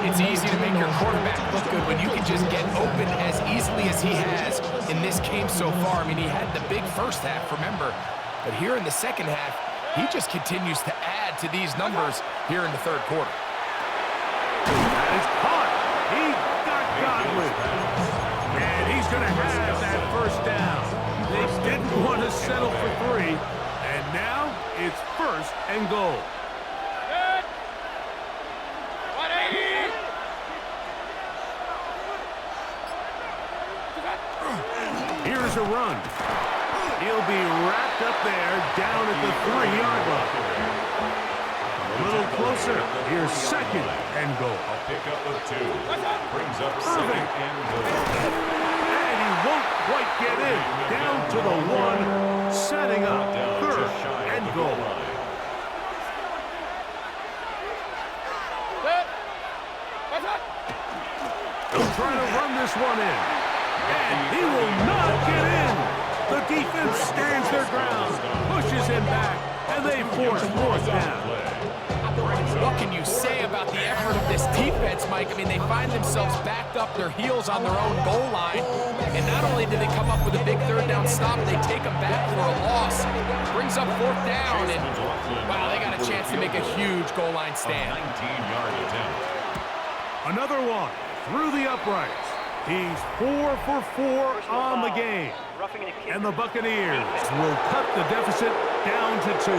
It's easy to make your quarterback look good when you can just get open as easily as he has in this game so far. I mean, he had the big 1st half, remember. But here in the 2nd half, he just continues to add to these numbers here in the 3rd quarter. That is caught. He got Godwin. And he's going to have that 1st down. They didn't want to settle for 3. And now it's 1st and goal. Good. 180. Here's a run. He'll be wrapped up there down at the 3-yard line. A little closer. Here's 2nd and goal. Pick up of 2. Brings up 2nd and goal. And he won't quite get in. Down to the 1, setting up 3rd and goal. He'll try to run this one in. And he will not get in. The defense stands their ground, pushes him back, and they force 4th down. What can you say about the effort of this defense, Mike? I mean, they find themselves backed up their heels on their own goal line. And not only do they come up with a big 3rd down stop, they take them back for a loss. Brings up 4th down, and wow, they got a chance to make a huge goal line stand. 19-yard attempt. Another one through the uprights. He's 4 for 4 on the game. And the Buccaneers will cut the deficit down to 2.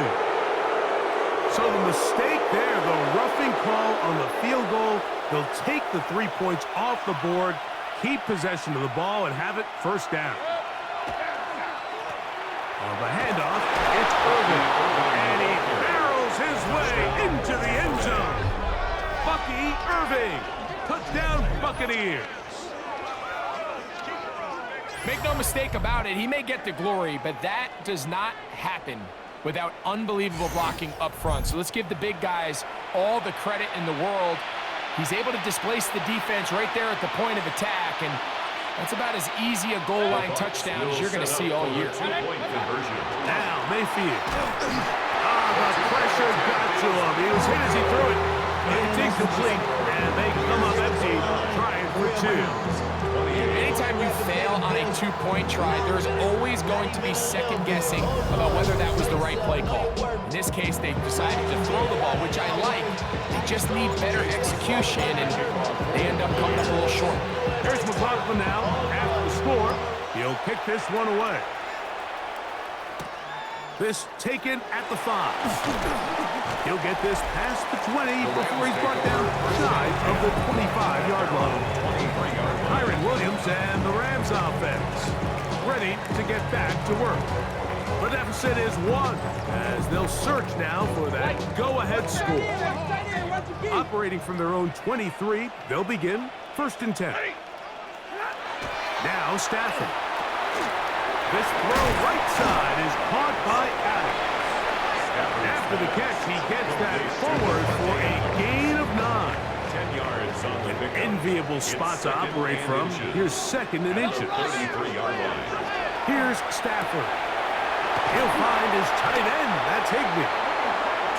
So the mistake there, the roughing call on the field goal. They'll take the 3 points off the board, keep possession of the ball, and have it first down. On the handoff, it's Irving. And he barrels his way into the end zone. Bucky Irving. Touchdown, Buccaneers. Make no mistake about it, he may get the glory, but that does not happen without unbelievable blocking up front. So let's give the big guys all the credit in the world. He's able to displace the defense right there at the point of attack, and that's about as easy a goal line touchdown as you're going to see all year. Now, Mayfield. The pressure got to him. He was hit as he threw it. It's incomplete, and they come up empty, trying for two. Anytime you fail on a two-point try, there's always going to be second-guessing about whether that was the right play call. In this case, they decided to throw the ball, which I like. They just need better execution, and they end up coming up a little short. Here's McLaughlin now. After the score, he'll kick this one away. This taken at the 5. He'll get this past the 20 before he's brought down shy of the 25-yard line. Kyron Williams and the Rams offense ready to get back to work. The deficit is 1 as they'll search now for that go-ahead score. Operating from their own 23, they'll begin 1st and 10. Now Stafford. This throw right side is caught by Adams. After the catch, he gets that forward for a gain of 9. 10 yards on the An enviable spot to operate from. Here's 2nd and inches. 33-yard line. Here's Stafford. He'll find his tight end. That's Higbee.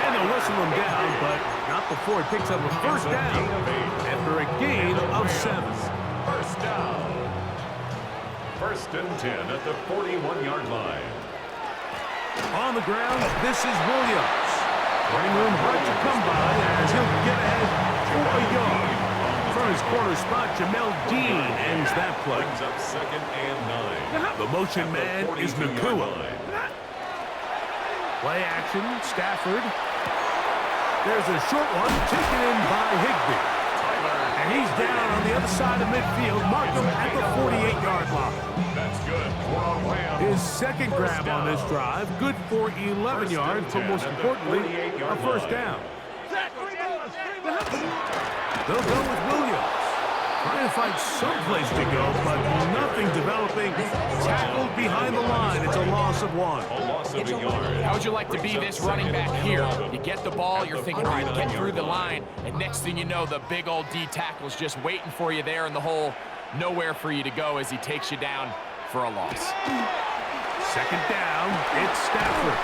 And they'll whistle him down, but not before he picks up a first down after a gain of 7. First down. 1st and 10 at the 41-yard line. On the ground, this is Williams. Running room hard to come by as he'll get ahead for a yard. From his corner spot, Jamel Dean ends that play. Brings up 2nd and 9. The motion man is Nakua. Play action, Stafford. There's a short one taken in by Higbee. And he's down on the other side of midfield. Mark him at the 48-yard line. That's good. We're on Ram. His second grab on this drive, good for 11 yards, but most importantly, a first down. They'll go with Williams. Trying to find some place to go, but nothing developing. Tackled behind the line. It's a loss of 1. A loss of a yard. How would you like to be this running back here? You get the ball, you're thinking, all right, get through the line, and next thing you know, the big old D tackle's just waiting for you there in the hole. Nowhere for you to go as he takes you down for a loss. 2nd down, it's Stafford.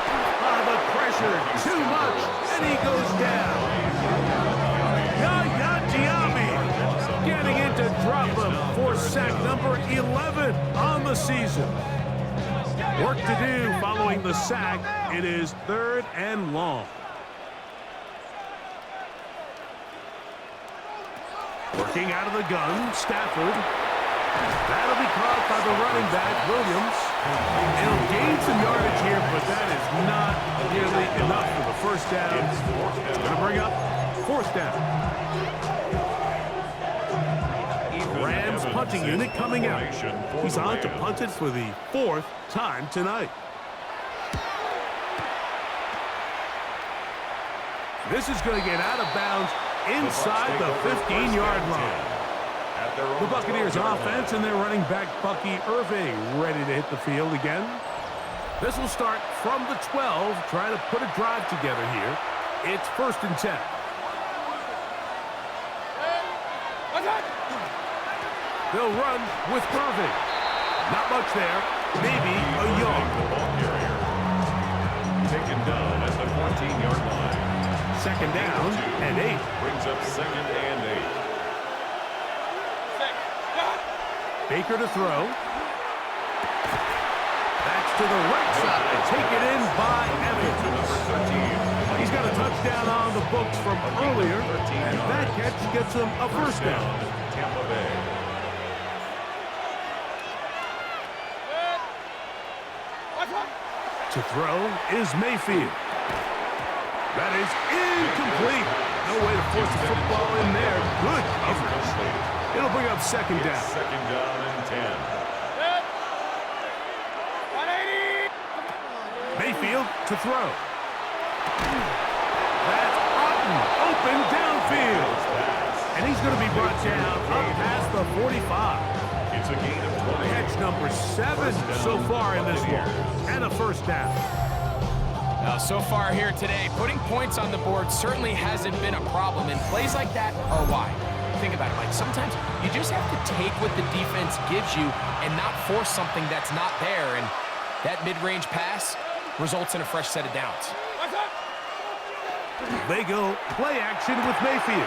The pressure, too much, and he goes down. Yaya Diaby getting in to drop him for sack number 11 on the season. Work to do following the sack. It is 3rd and long. Working out of the gun, Stafford. That'll be caught by the running back, Williams. He'll gain some yardage here, but that is not nearly enough for the first down. It's going to bring up 4th down. Rams punting unit coming out. He's on to punt it for the 4th time tonight. This is going to get out of bounds inside the 15-yard line. The Buccaneers offense and their running back Bucky Irving ready to hit the field again. This will start from the 12, trying to put a drive together here. It's 1st and 10. They'll run with Irving. Not much there. Maybe a yard. The ball carrier. Taken down at the 14-yard line. 2nd down and 8. Brings up 2nd and 8. Baker to throw. That's to the right side. Taken in by Evans. He's got a touchdown on the books from earlier, and that catch gets him a first down. Tampa Bay. To throw is Mayfield. That is incomplete. No way to force the football in there. Good coverage. It'll bring up second down. Second down and 10. Set. 180. Mayfield to throw. That's Otten, open downfield. And he's going to be brought down up past the 45. It's a gain of 20. Catch number 7 so far in this one. And a first down. Now, so far here today, putting points on the board certainly hasn't been a problem, and plays like that are why. Think about it, Mike. Sometimes you just have to take what the defense gives you and not force something that's not there, and that mid-range pass results in a fresh set of downs. They go play action with Mayfield.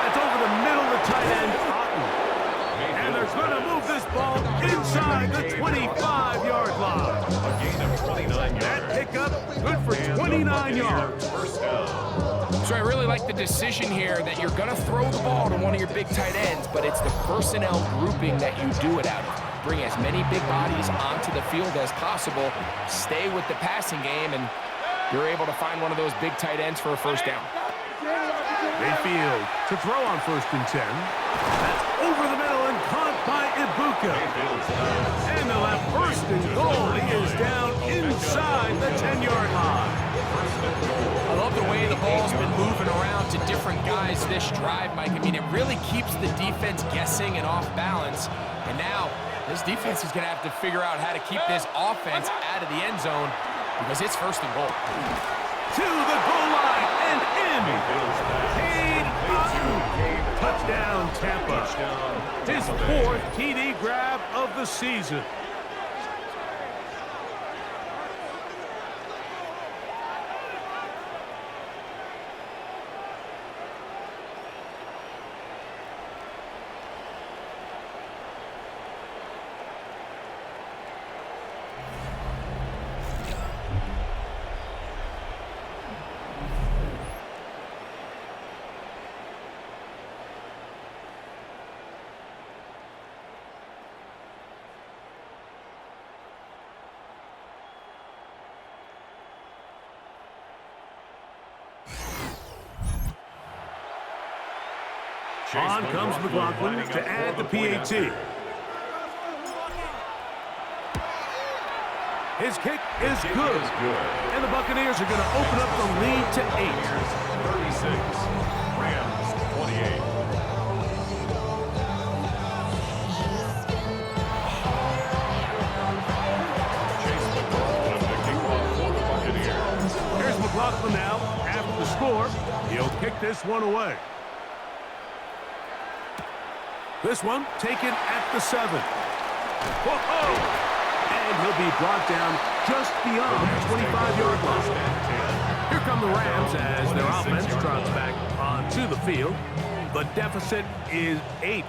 That's over the middle of the tight end, Otten. And they're going to move this ball inside the 25-yard line. A gain of 29 yards. That pickup, good for 29 yards. First down. So I really like the decision here that you're going to throw the ball to one of your big tight ends, but it's the personnel grouping that you do it out of. Bring as many big bodies onto the field as possible, stay with the passing game, and you're able to find one of those big tight ends for a first down. Mayfield to throw on 1st and 10. That's over the middle and caught by Ibuka. And they'll have 1st and goal. He is down inside the 10-yard line. I love the way the ball's been moving around to different guys this drive, Mike. I mean, it really keeps the defense guessing and off balance. And now, this defense is going to have to figure out how to keep this offense out of the end zone because it's 1st and goal. To the goal line and in. Cade Otten. Touchdown, Tampa. His 4th TD grab of the season. On comes McLaughlin to add the PAT. His kick is good. And the Buccaneers are going to open up the lead to 8. 36. Rams 28. Chase McLaughlin to kick off for the Buccaneers. Here's McLaughlin now. After the score, he'll kick this one away. This one taken at the 7. Whoa! And he'll be brought down just beyond the 25-yard line. Here come the Rams as their offense trots back onto the field. The deficit is 8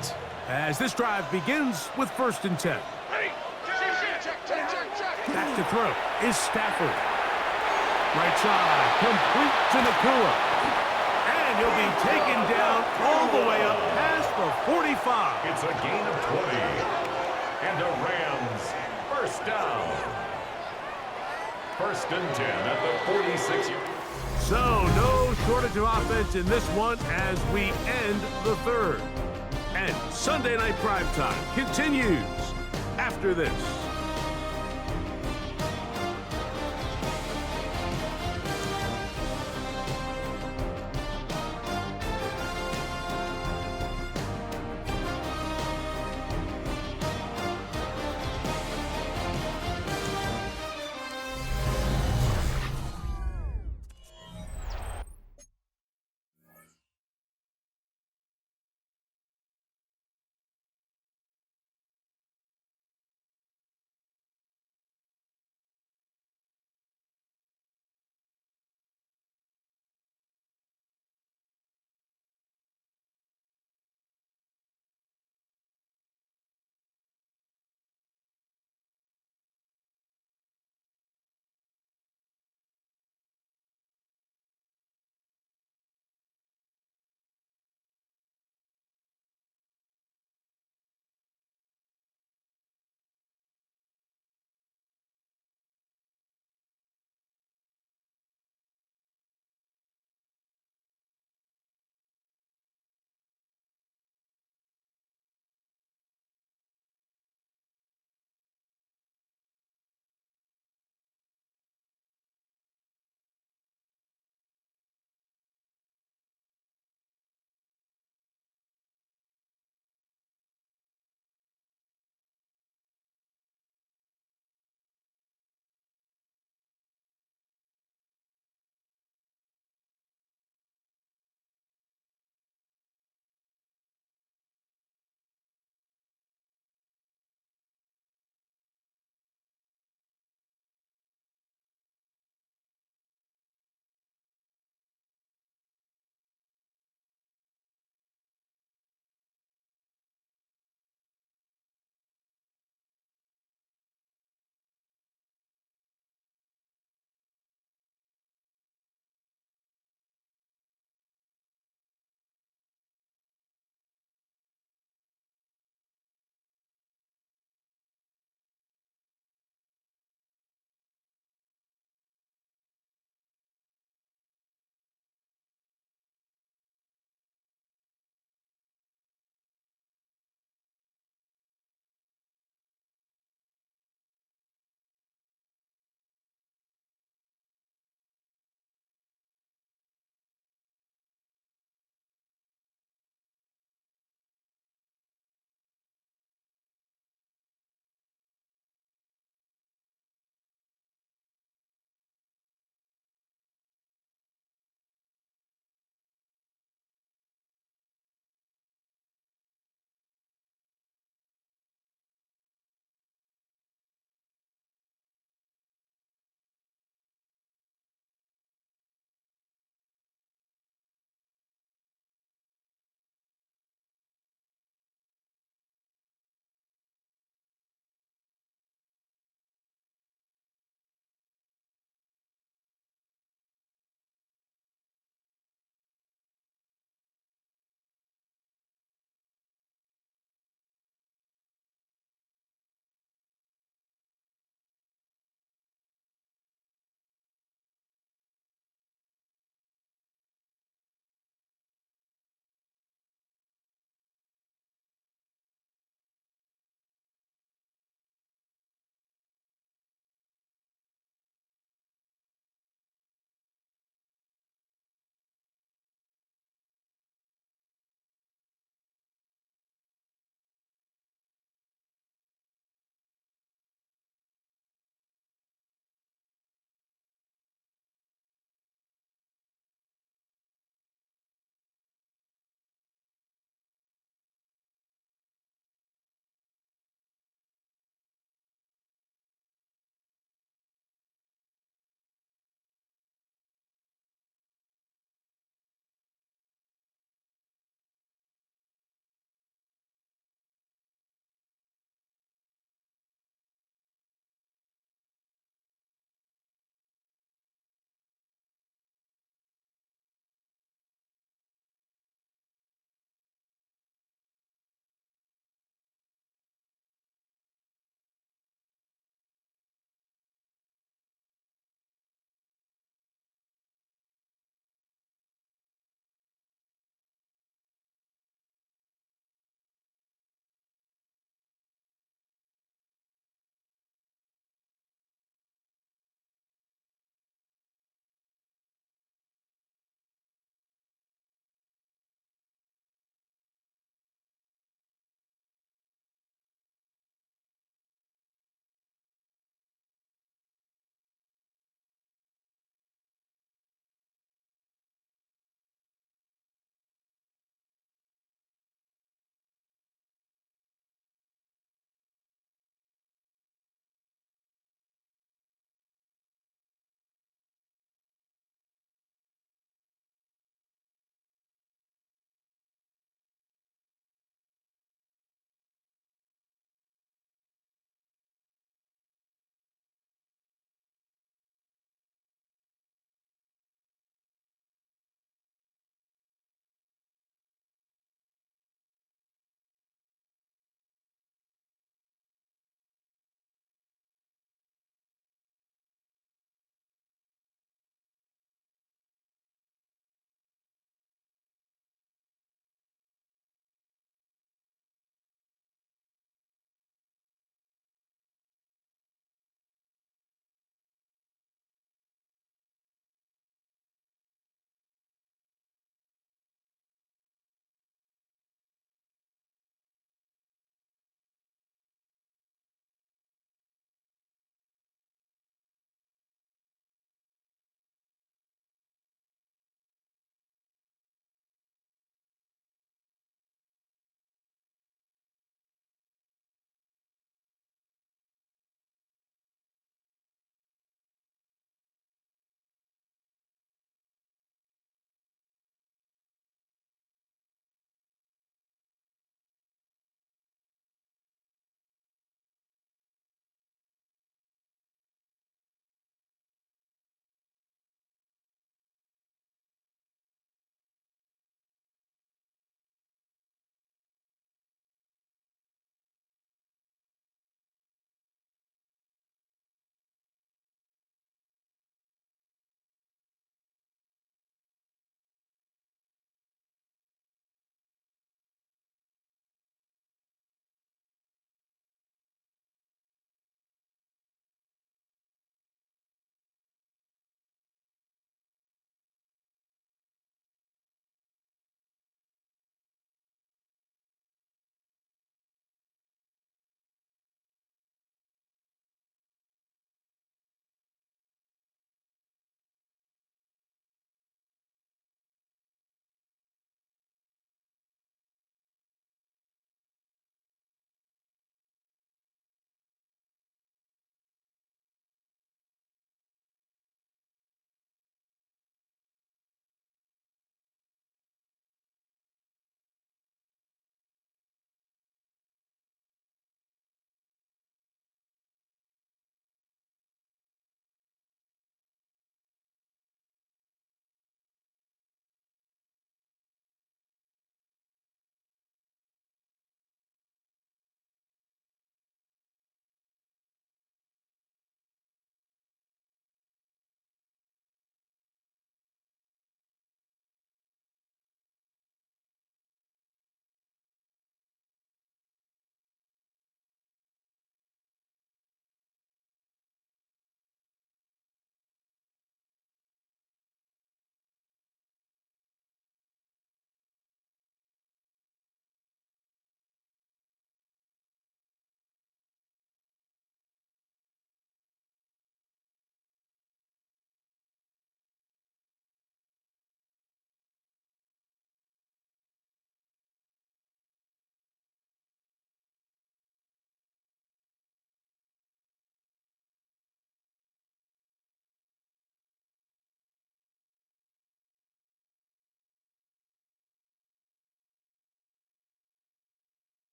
as this drive begins with 1st and 10. Back to throw is Stafford. Right side, complete to Nakua. And he'll be taken down all the way up past the 45. It's a gain of 20. And the Rams, first down. 1st and 10 at the 46. So no shortage of offense in this one as we end the 3rd. And Sunday Night Primetime continues after this.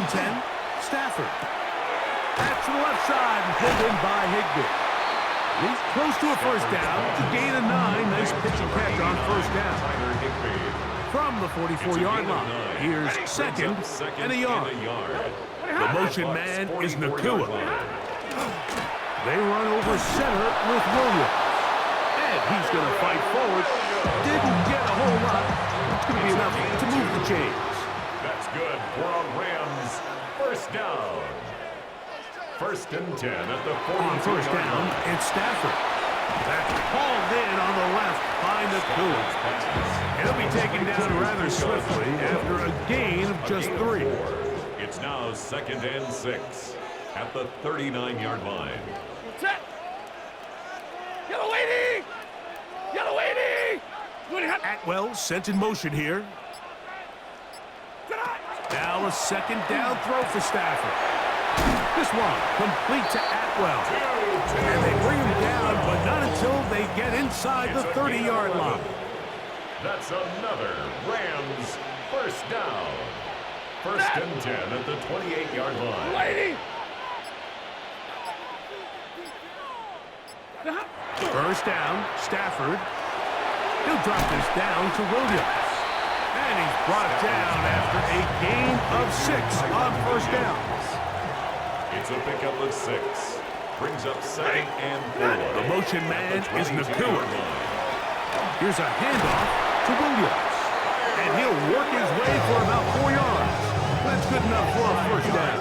and 10, Stafford. Back to the left side and pulled in by Higbee. He's close to a first down. It's a gain of 9. Nice pitch and catch on first down. From the 44-yard line, here's second and a yard. The motion man is Nakua. They run over center with Williams. And he's going to fight forward. Didn't get a whole lot. It's going to be enough to move the chains. That's good for a Rams first down. First and 10 at the 40. On first down, it's Stafford. That's hauled in on the left by Nakua. He'll be taken down rather swiftly after a gain of just 3. It's now second and 6 at the 39-yard line. Set. Yellow lady. Yellow lady. Atwell sent in motion here. Now a second down throw for Stafford. This one complete to Atwell. And they bring him down, but not until they get inside the 30-yard line. That's another Rams first down. First and 10 at the 28-yard line. Lady. First down, Stafford. He'll drop this down to Williams. And he's brought down after a gain of 6 on first down. It's a pickup of 6. Brings up second and 4. The motion man is Nakua. Here's a handoff to Williams. And he'll work his way for about 4 yards. That's good enough for a first down.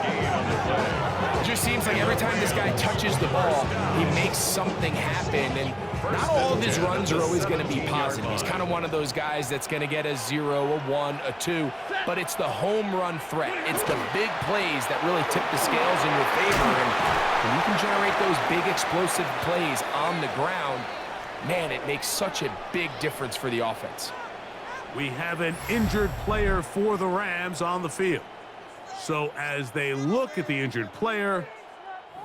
It just seems like every time this guy touches the ball, he makes something happen. And not all of his runs are always going to be positive. He's kind of one of those guys that's going to get a 0, a 1, a 2. But it's the home run threat. It's the big plays that really tip the scales in your favor. And when you can generate those big explosive plays on the ground, man, it makes such a big difference for the offense. We have an injured player for the Rams on the field. So as they look at the injured player,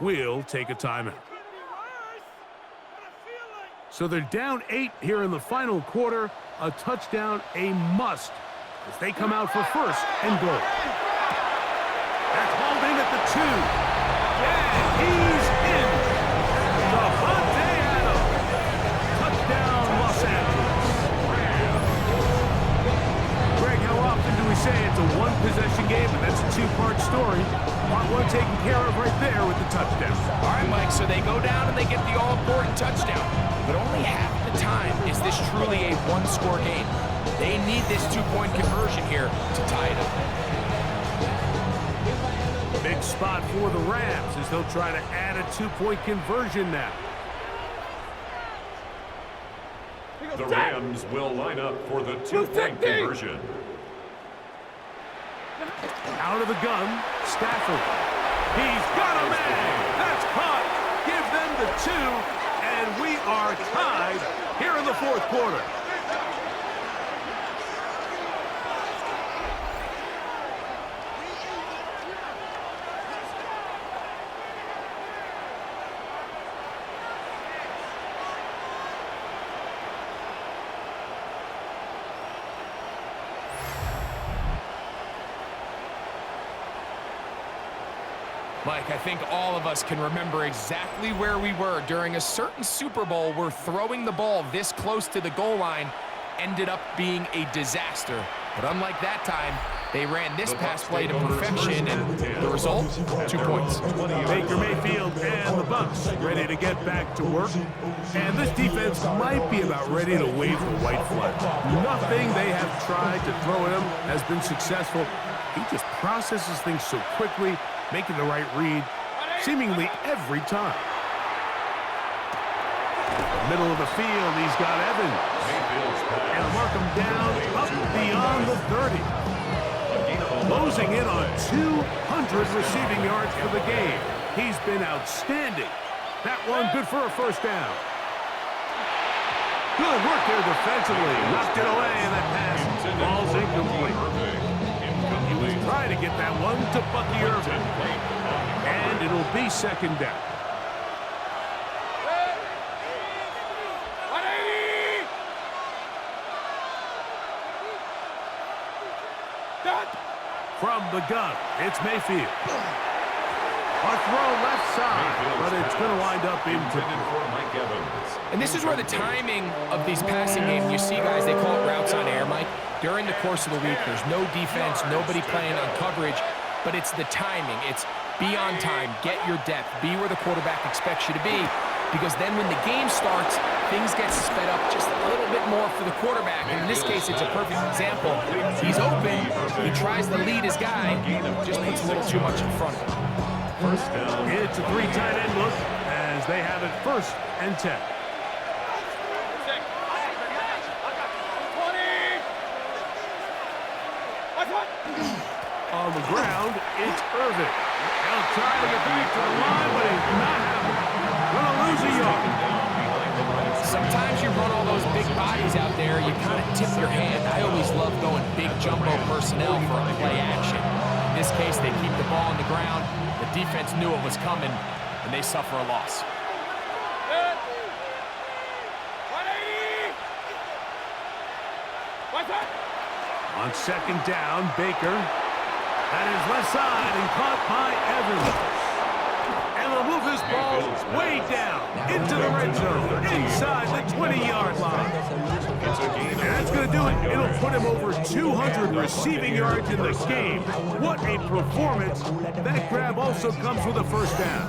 we'll take a timeout. So they're down 8 here in the final quarter. A touchdown, a must, as they come out for first and goal. That's hauled in at the 2. And he's in. Davante Adams. Touchdown, Los Angeles. Greg, how often do we say it's a one-possession game, and that's a two-part story? Part one taken care of right there with the touchdown. All right, Mike, so they go down and they get the all-important touchdown. But only half the time is this truly a one-score game. They need this two-point conversion here to tie it up. Big spot for the Rams as they'll try to add a two-point conversion now. The Rams will line up for the two-point conversion. Out of the gun, Stafford. He's got a man. That's caught. Give them the 2. And we are tied here in the fourth quarter. Mike, I think all of us can remember exactly where we were during a certain Super Bowl where throwing the ball this close to the goal line ended up being a disaster. But unlike that time, they ran this pass play to perfection, and the result, 2 points. Baker Mayfield and the Bucs ready to get back to work. And this defense might be about ready to wave the white flag. Nothing they have tried to throw at him has been successful. He just processes things so quickly, making the right read seemingly every time. Middle of the field, he's got Evans. And mark him down up beyond the 30. Closing in on 200 receiving yards for the game. He's been outstanding. That one good for a first down. Good work there defensively. Knocked it away, and that pass falls incomplete. He was trying to get that one to Bucky Irvin. And it'll be second down. From the gun. It's Mayfield. A throw left side, but it's going to wind up incomplete. for Mike Evans. And this is where the timing of these passing games, you see guys, they call it routes on air, Mike. During the course of the week, there's no defense, nobody playing on coverage, but it's the timing. It's be on time, get your depth, be where the quarterback expects you to be, because then when the game starts, things get sped up just a little bit more for the quarterback. And in this case, it's a perfect example. He's open, he tries to lead his guy, just puts a little too much in front of him. First down. It's a 3 tight end look as they have it 1st and 10. On the ground, it's Irvin. He'll try to get back to the line, but he's not happening. Gonna lose a yard. Sometimes you run all those big bodies out there, you kind of tip your hand. I always love going big jumbo personnel for a play action. In this case, they keep the ball on the ground. The defense knew it was coming, and they suffer a loss. On 2nd down, Baker. That is left side and caught by Evans. And they'll move this ball way down into the red zone, inside the 20-yard line. And that's going to do it. It'll put him over 200 receiving yards in the game. What a performance. That grab also comes with a 1st down.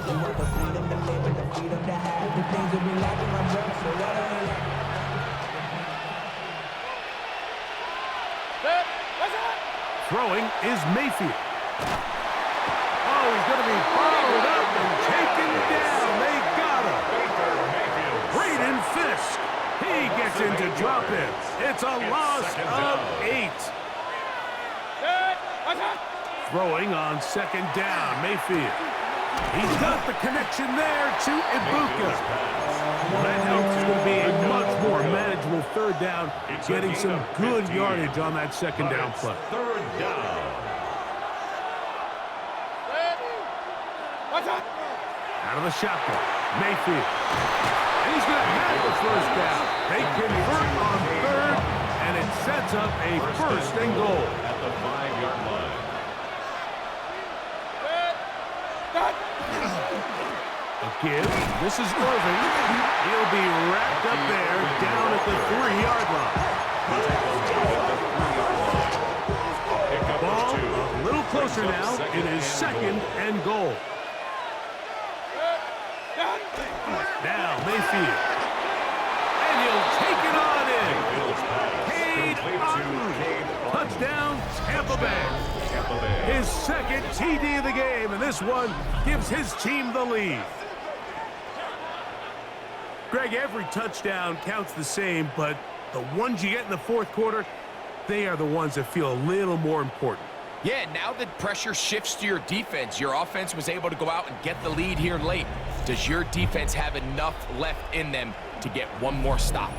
Throwing is Mayfield. Oh, he's going to be followed up and taken down. They got him. Braden Fisk. He gets into drop it. It's a loss of 8. Throwing on 2nd down, Mayfield. He's got the connection there to Ibuka. That helps to be a much more manageable 3rd down, getting some good yardage on that 2nd down play. 3rd down. Out of the shotgun, Mayfield. And he's going to have the 1st down. They convert on 3rd, and it sets up a 1st and goal. At the 5-yard line. A give. This is Irvin. He'll be wrapped up there down at the 3-yard line. Ball a little closer now. It is 2nd and goal. Now Mayfield. And he'll take it on in. Cade Otton. Touchdown, Tampa Bay. His 2nd TD of the game, and this one gives his team the lead. Greg, every touchdown counts the same, but the ones you get in the 4th quarter, they are the ones that feel a little more important. Yeah, now that pressure shifts to your defense, your offense was able to go out and get the lead here late. Does your defense have enough left in them to get one more stop?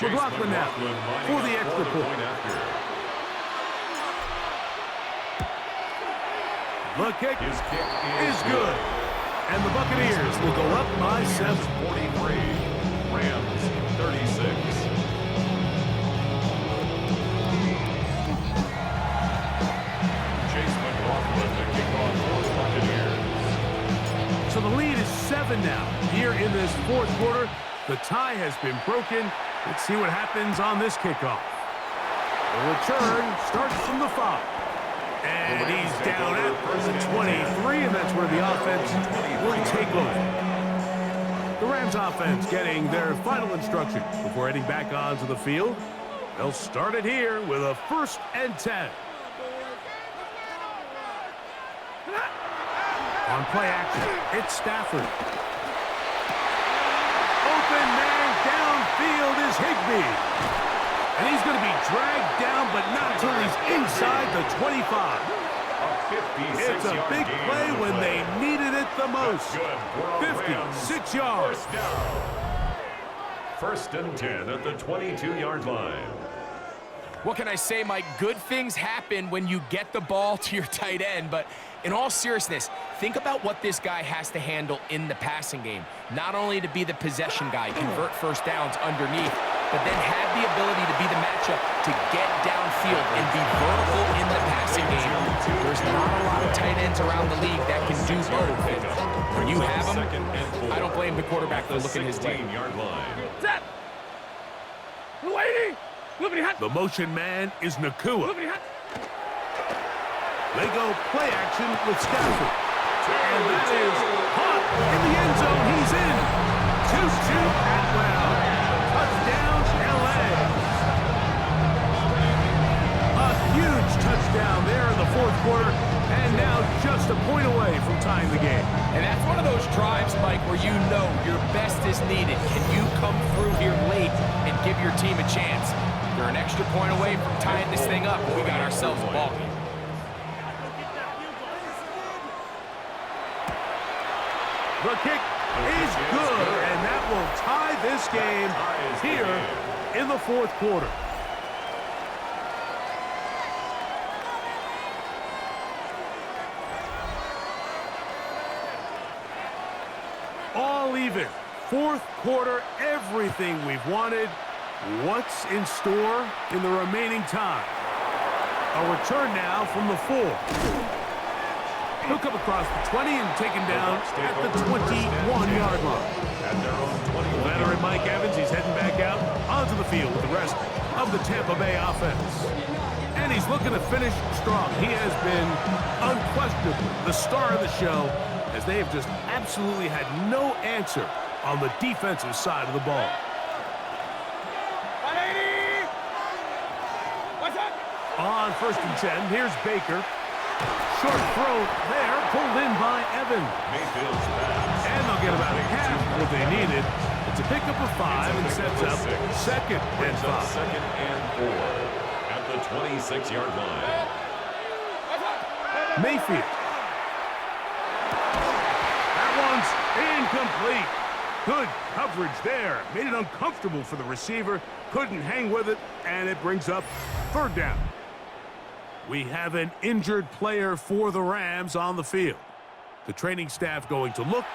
McLaughlin now for the extra point. The kick is good. And the Buccaneers will go up by 7. 43. Rams 36. Chase McLaughlin to kick off for the Buccaneers. So the lead is 7 now. Here in this 4th quarter, the tie has been broken. Let's see what happens on this kickoff. The return starts from the 5. And he's down at the 23, and that's where the offense will take over. The Rams offense getting their final instructions before heading back onto the field. They'll start it here with a 1st and 10. On play action, it's Stafford. Open man downfield is Higbee. And he's going to be dragged down, but not until he's inside the 25. It's a big play when they needed it the most. 56 yards. 1st and 10 at the 22-yard line. What can I say, Mike? Good things happen when you get the ball to your tight end, but in all seriousness, think about what this guy has to handle in the passing game. Not only to be the possession guy, convert first downs underneath, but then have the ability to be the matchup to get downfield and be vertical in the passing game. There's not a lot of tight ends around the league that can do both. And when you have them, I don't blame the quarterback for looking his way. Set. Waiting. The motion man is Nakua. They go play action with Stafford. And that is caught in the end zone. He's in. 2-2 Atwell. Touchdown, L.A. A huge touchdown there in the fourth quarter. And now just a point away from tying the game. And that's one of those drives, Mike, where you know your best is needed. Can you come through here late and give your team a chance? You're an extra point away from tying this thing up. We got ourselves a ball game. The kick is good, and that will tie this game here in the fourth quarter. All even. Fourth quarter, everything we've wanted. What's in store in the remaining time? A return now from the 4. He'll come across the 20 and take him down at the 21-yard line. Veteran Mike Evans, he's heading back out onto the field with the rest of the Tampa Bay offense. And he's looking to finish strong. He has been unquestionably the star of the show, as they have just absolutely had no answer on the defensive side of the ball. On 1st and 10, here's Baker. Short throw there, pulled in by Evans. And they'll get about half what they needed. It's a pickup of 5 and sets up 2nd and 5. 2nd and 4 at the 26-yard line. Mayfield. That one's incomplete. Good coverage there. Made it uncomfortable for the receiver. Couldn't hang with it, and it brings up 3rd down. We have an injured player for the Rams on the field. The training staff going to look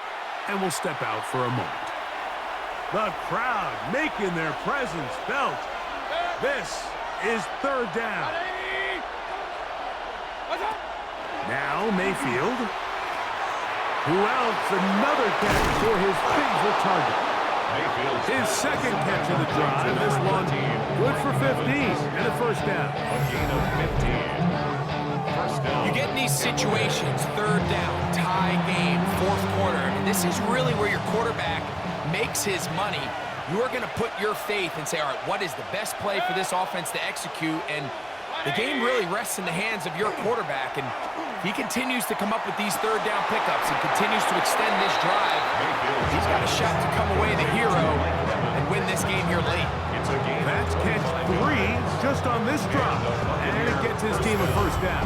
and will step out for a moment. The crowd making their presence felt. This is 3rd down. Now Mayfield. Who else? Another catch for his favorite target. His 2nd catch of the drive. This one good for 15 and a 1st down. A gain of 15. First down. You get in these situations, 3rd down, tie game, 4th quarter. I mean, this is really where your quarterback makes his money. You are going to put your faith and say, all right, what is the best play for this offense to execute? And the game really rests in the hands of your quarterback. And he continues to come up with these 3rd down pickups and continues to extend this drive. He's got a shot to come away the hero and win this game here late. That's catch 3 just on this drive. And it gets his team a 1st down.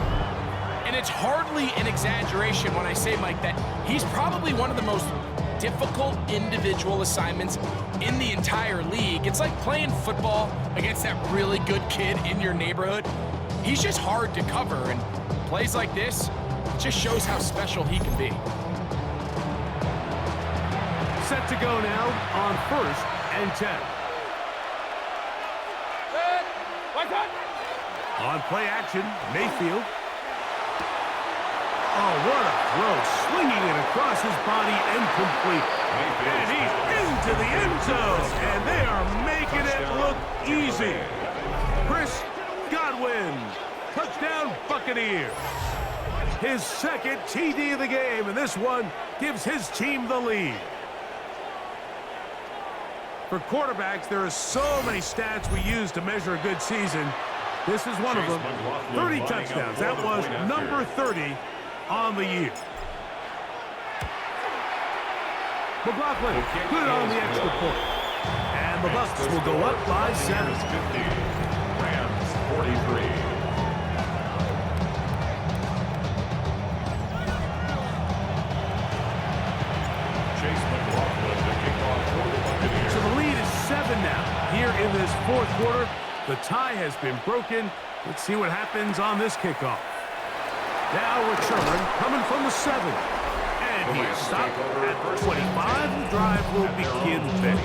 And it's hardly an exaggeration when I say, Mike, that he's probably one of the most difficult individual assignments in the entire league. It's like playing football against that really good kid in your neighborhood. He's just hard to cover, and plays like this just shows how special he can be. Set to go now on 1st and 10. On play action, Mayfield. Oh, what a throw. Swinging it across his body and complete. And he's into the end zone. And they are making it look easy. Chris Godwin. Touchdown, Buccaneers. His 2nd TD of the game, and this one gives his team the lead. For quarterbacks, there are so many stats we use to measure a good season. This is one of them. 30 touchdowns. That was number 30 on the year. McLaughlin good on the extra point. And the Bucs will go up by 7. 50. Rams 43. So the lead is 7 now here in this 4th quarter. The tie has been broken. Let's see what happens on this kickoff. Now return coming from the 7. And he's stopped at 25. The drive will begin then.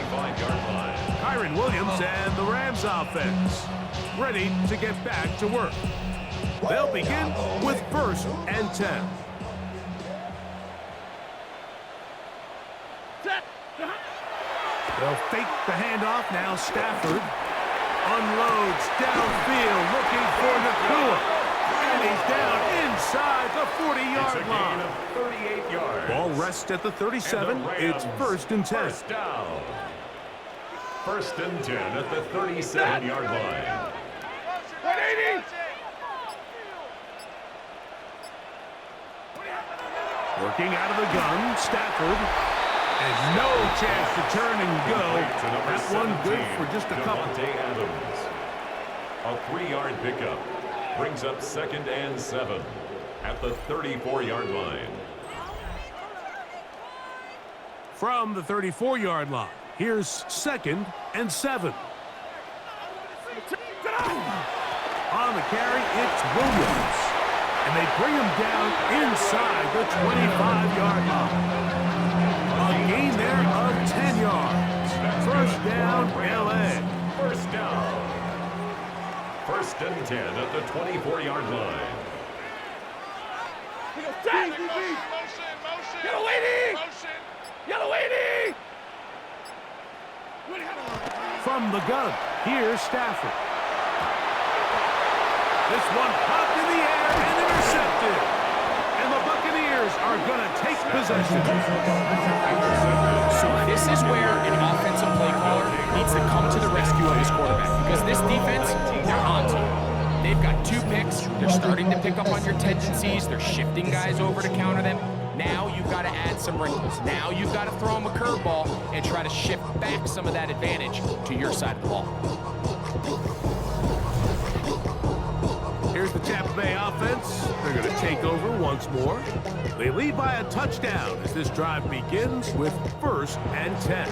Kyron Williams and the Rams offense ready to get back to work. They'll begin with 1st and 10. They'll fake the handoff. Now Stafford unloads downfield looking for Nakua. And he's down inside the 40-yard line. It's a gain of 38 yards. Ball rests at the 37. It's 1st and 10. First down. 1st and 10 at the 37-yard line. 180. Working out of the gun, Stafford. And no chance to turn and go. That one good for just a couple. Adams. A 3-yard pickup brings up 2nd and 7 at the 34-yard line. From the 34-yard line, here's 2nd and 7. On the carry, it's Williams. And they bring him down inside the 25-yard line. A gain there of 10 yards. 1st down, L.A. 1st down. 1st and 10 at the 24-yard line. Yellow 80. Yellow 80. From the gun, here's Stafford. This one popped in the air and intercepted. And the Buccaneers are going to take possession. So this is where an offensive play caller needs to come to the rescue of his quarterback, because this defense, they're on to you. They've got 2 picks. They're starting to pick up on your tendencies. They're shifting guys over to counter them. Now you've got to add some wrinkles. Now you've got to throw them a curveball and try to shift back some of that advantage to your side of the ball. Here's the Tampa Bay offense. They're going to take over once more. They lead by a touchdown as this drive begins with 1st and 10.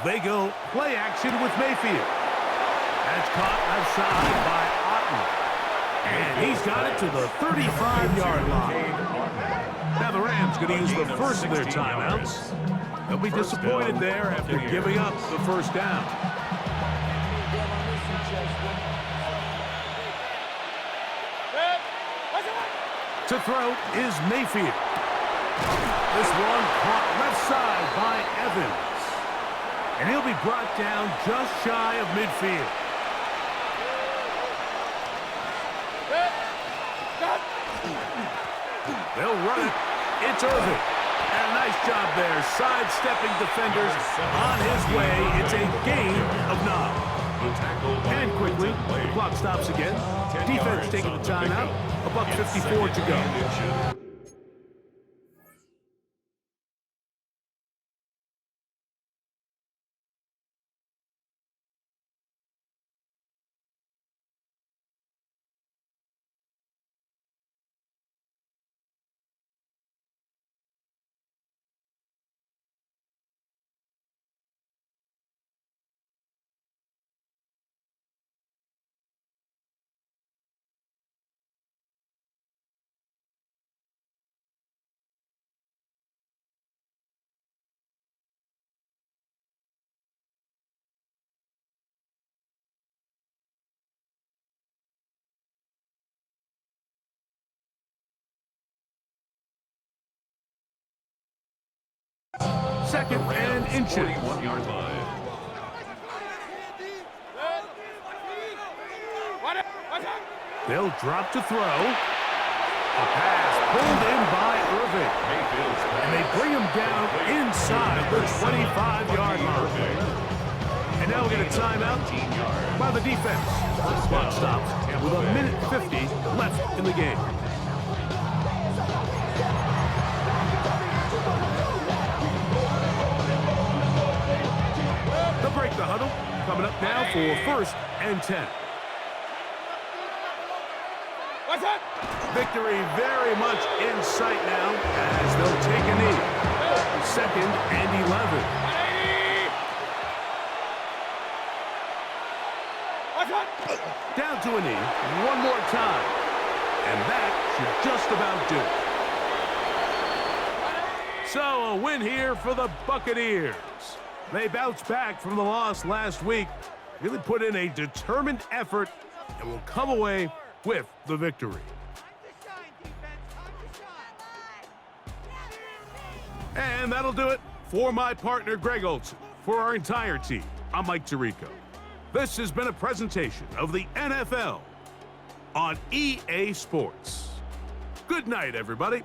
They go play action with Mayfield. That's caught outside by Otten. And he's got it to the 35-yard line. Now the Rams going to use the first of their timeouts. They'll be disappointed there after giving up the 1st down. To throw is Mayfield. This one caught left side by Evans. And he'll be brought down just shy of midfield. They'll run it. It's Irvin. And a nice job there, sidestepping defenders on his way. It's a gain of 9. And quickly, the clock stops again. Defense taking the timeout. $1:54 to go. Second and inches. 41-yard line. They'll drop to throw. A pass pulled in by Irvin. And they bring him down inside the 25-yard line. And now we get a timeout by the defense. The clock stops with 1:50 left in the game. They'll break the huddle. Coming up now for 1st and 10. What's up? Victory very much in sight now as they'll take a knee. 2nd and 11. 180! Down to a knee one more time. And that should just about do it. So a win here for the Buccaneers. They bounced back from the loss last week, really put in a determined effort, and will come away with the victory. And that'll do it for my partner, Greg Olson. For our entire team, I'm Mike Tirico. This has been a presentation of the NFL on EA Sports. Good night, everybody.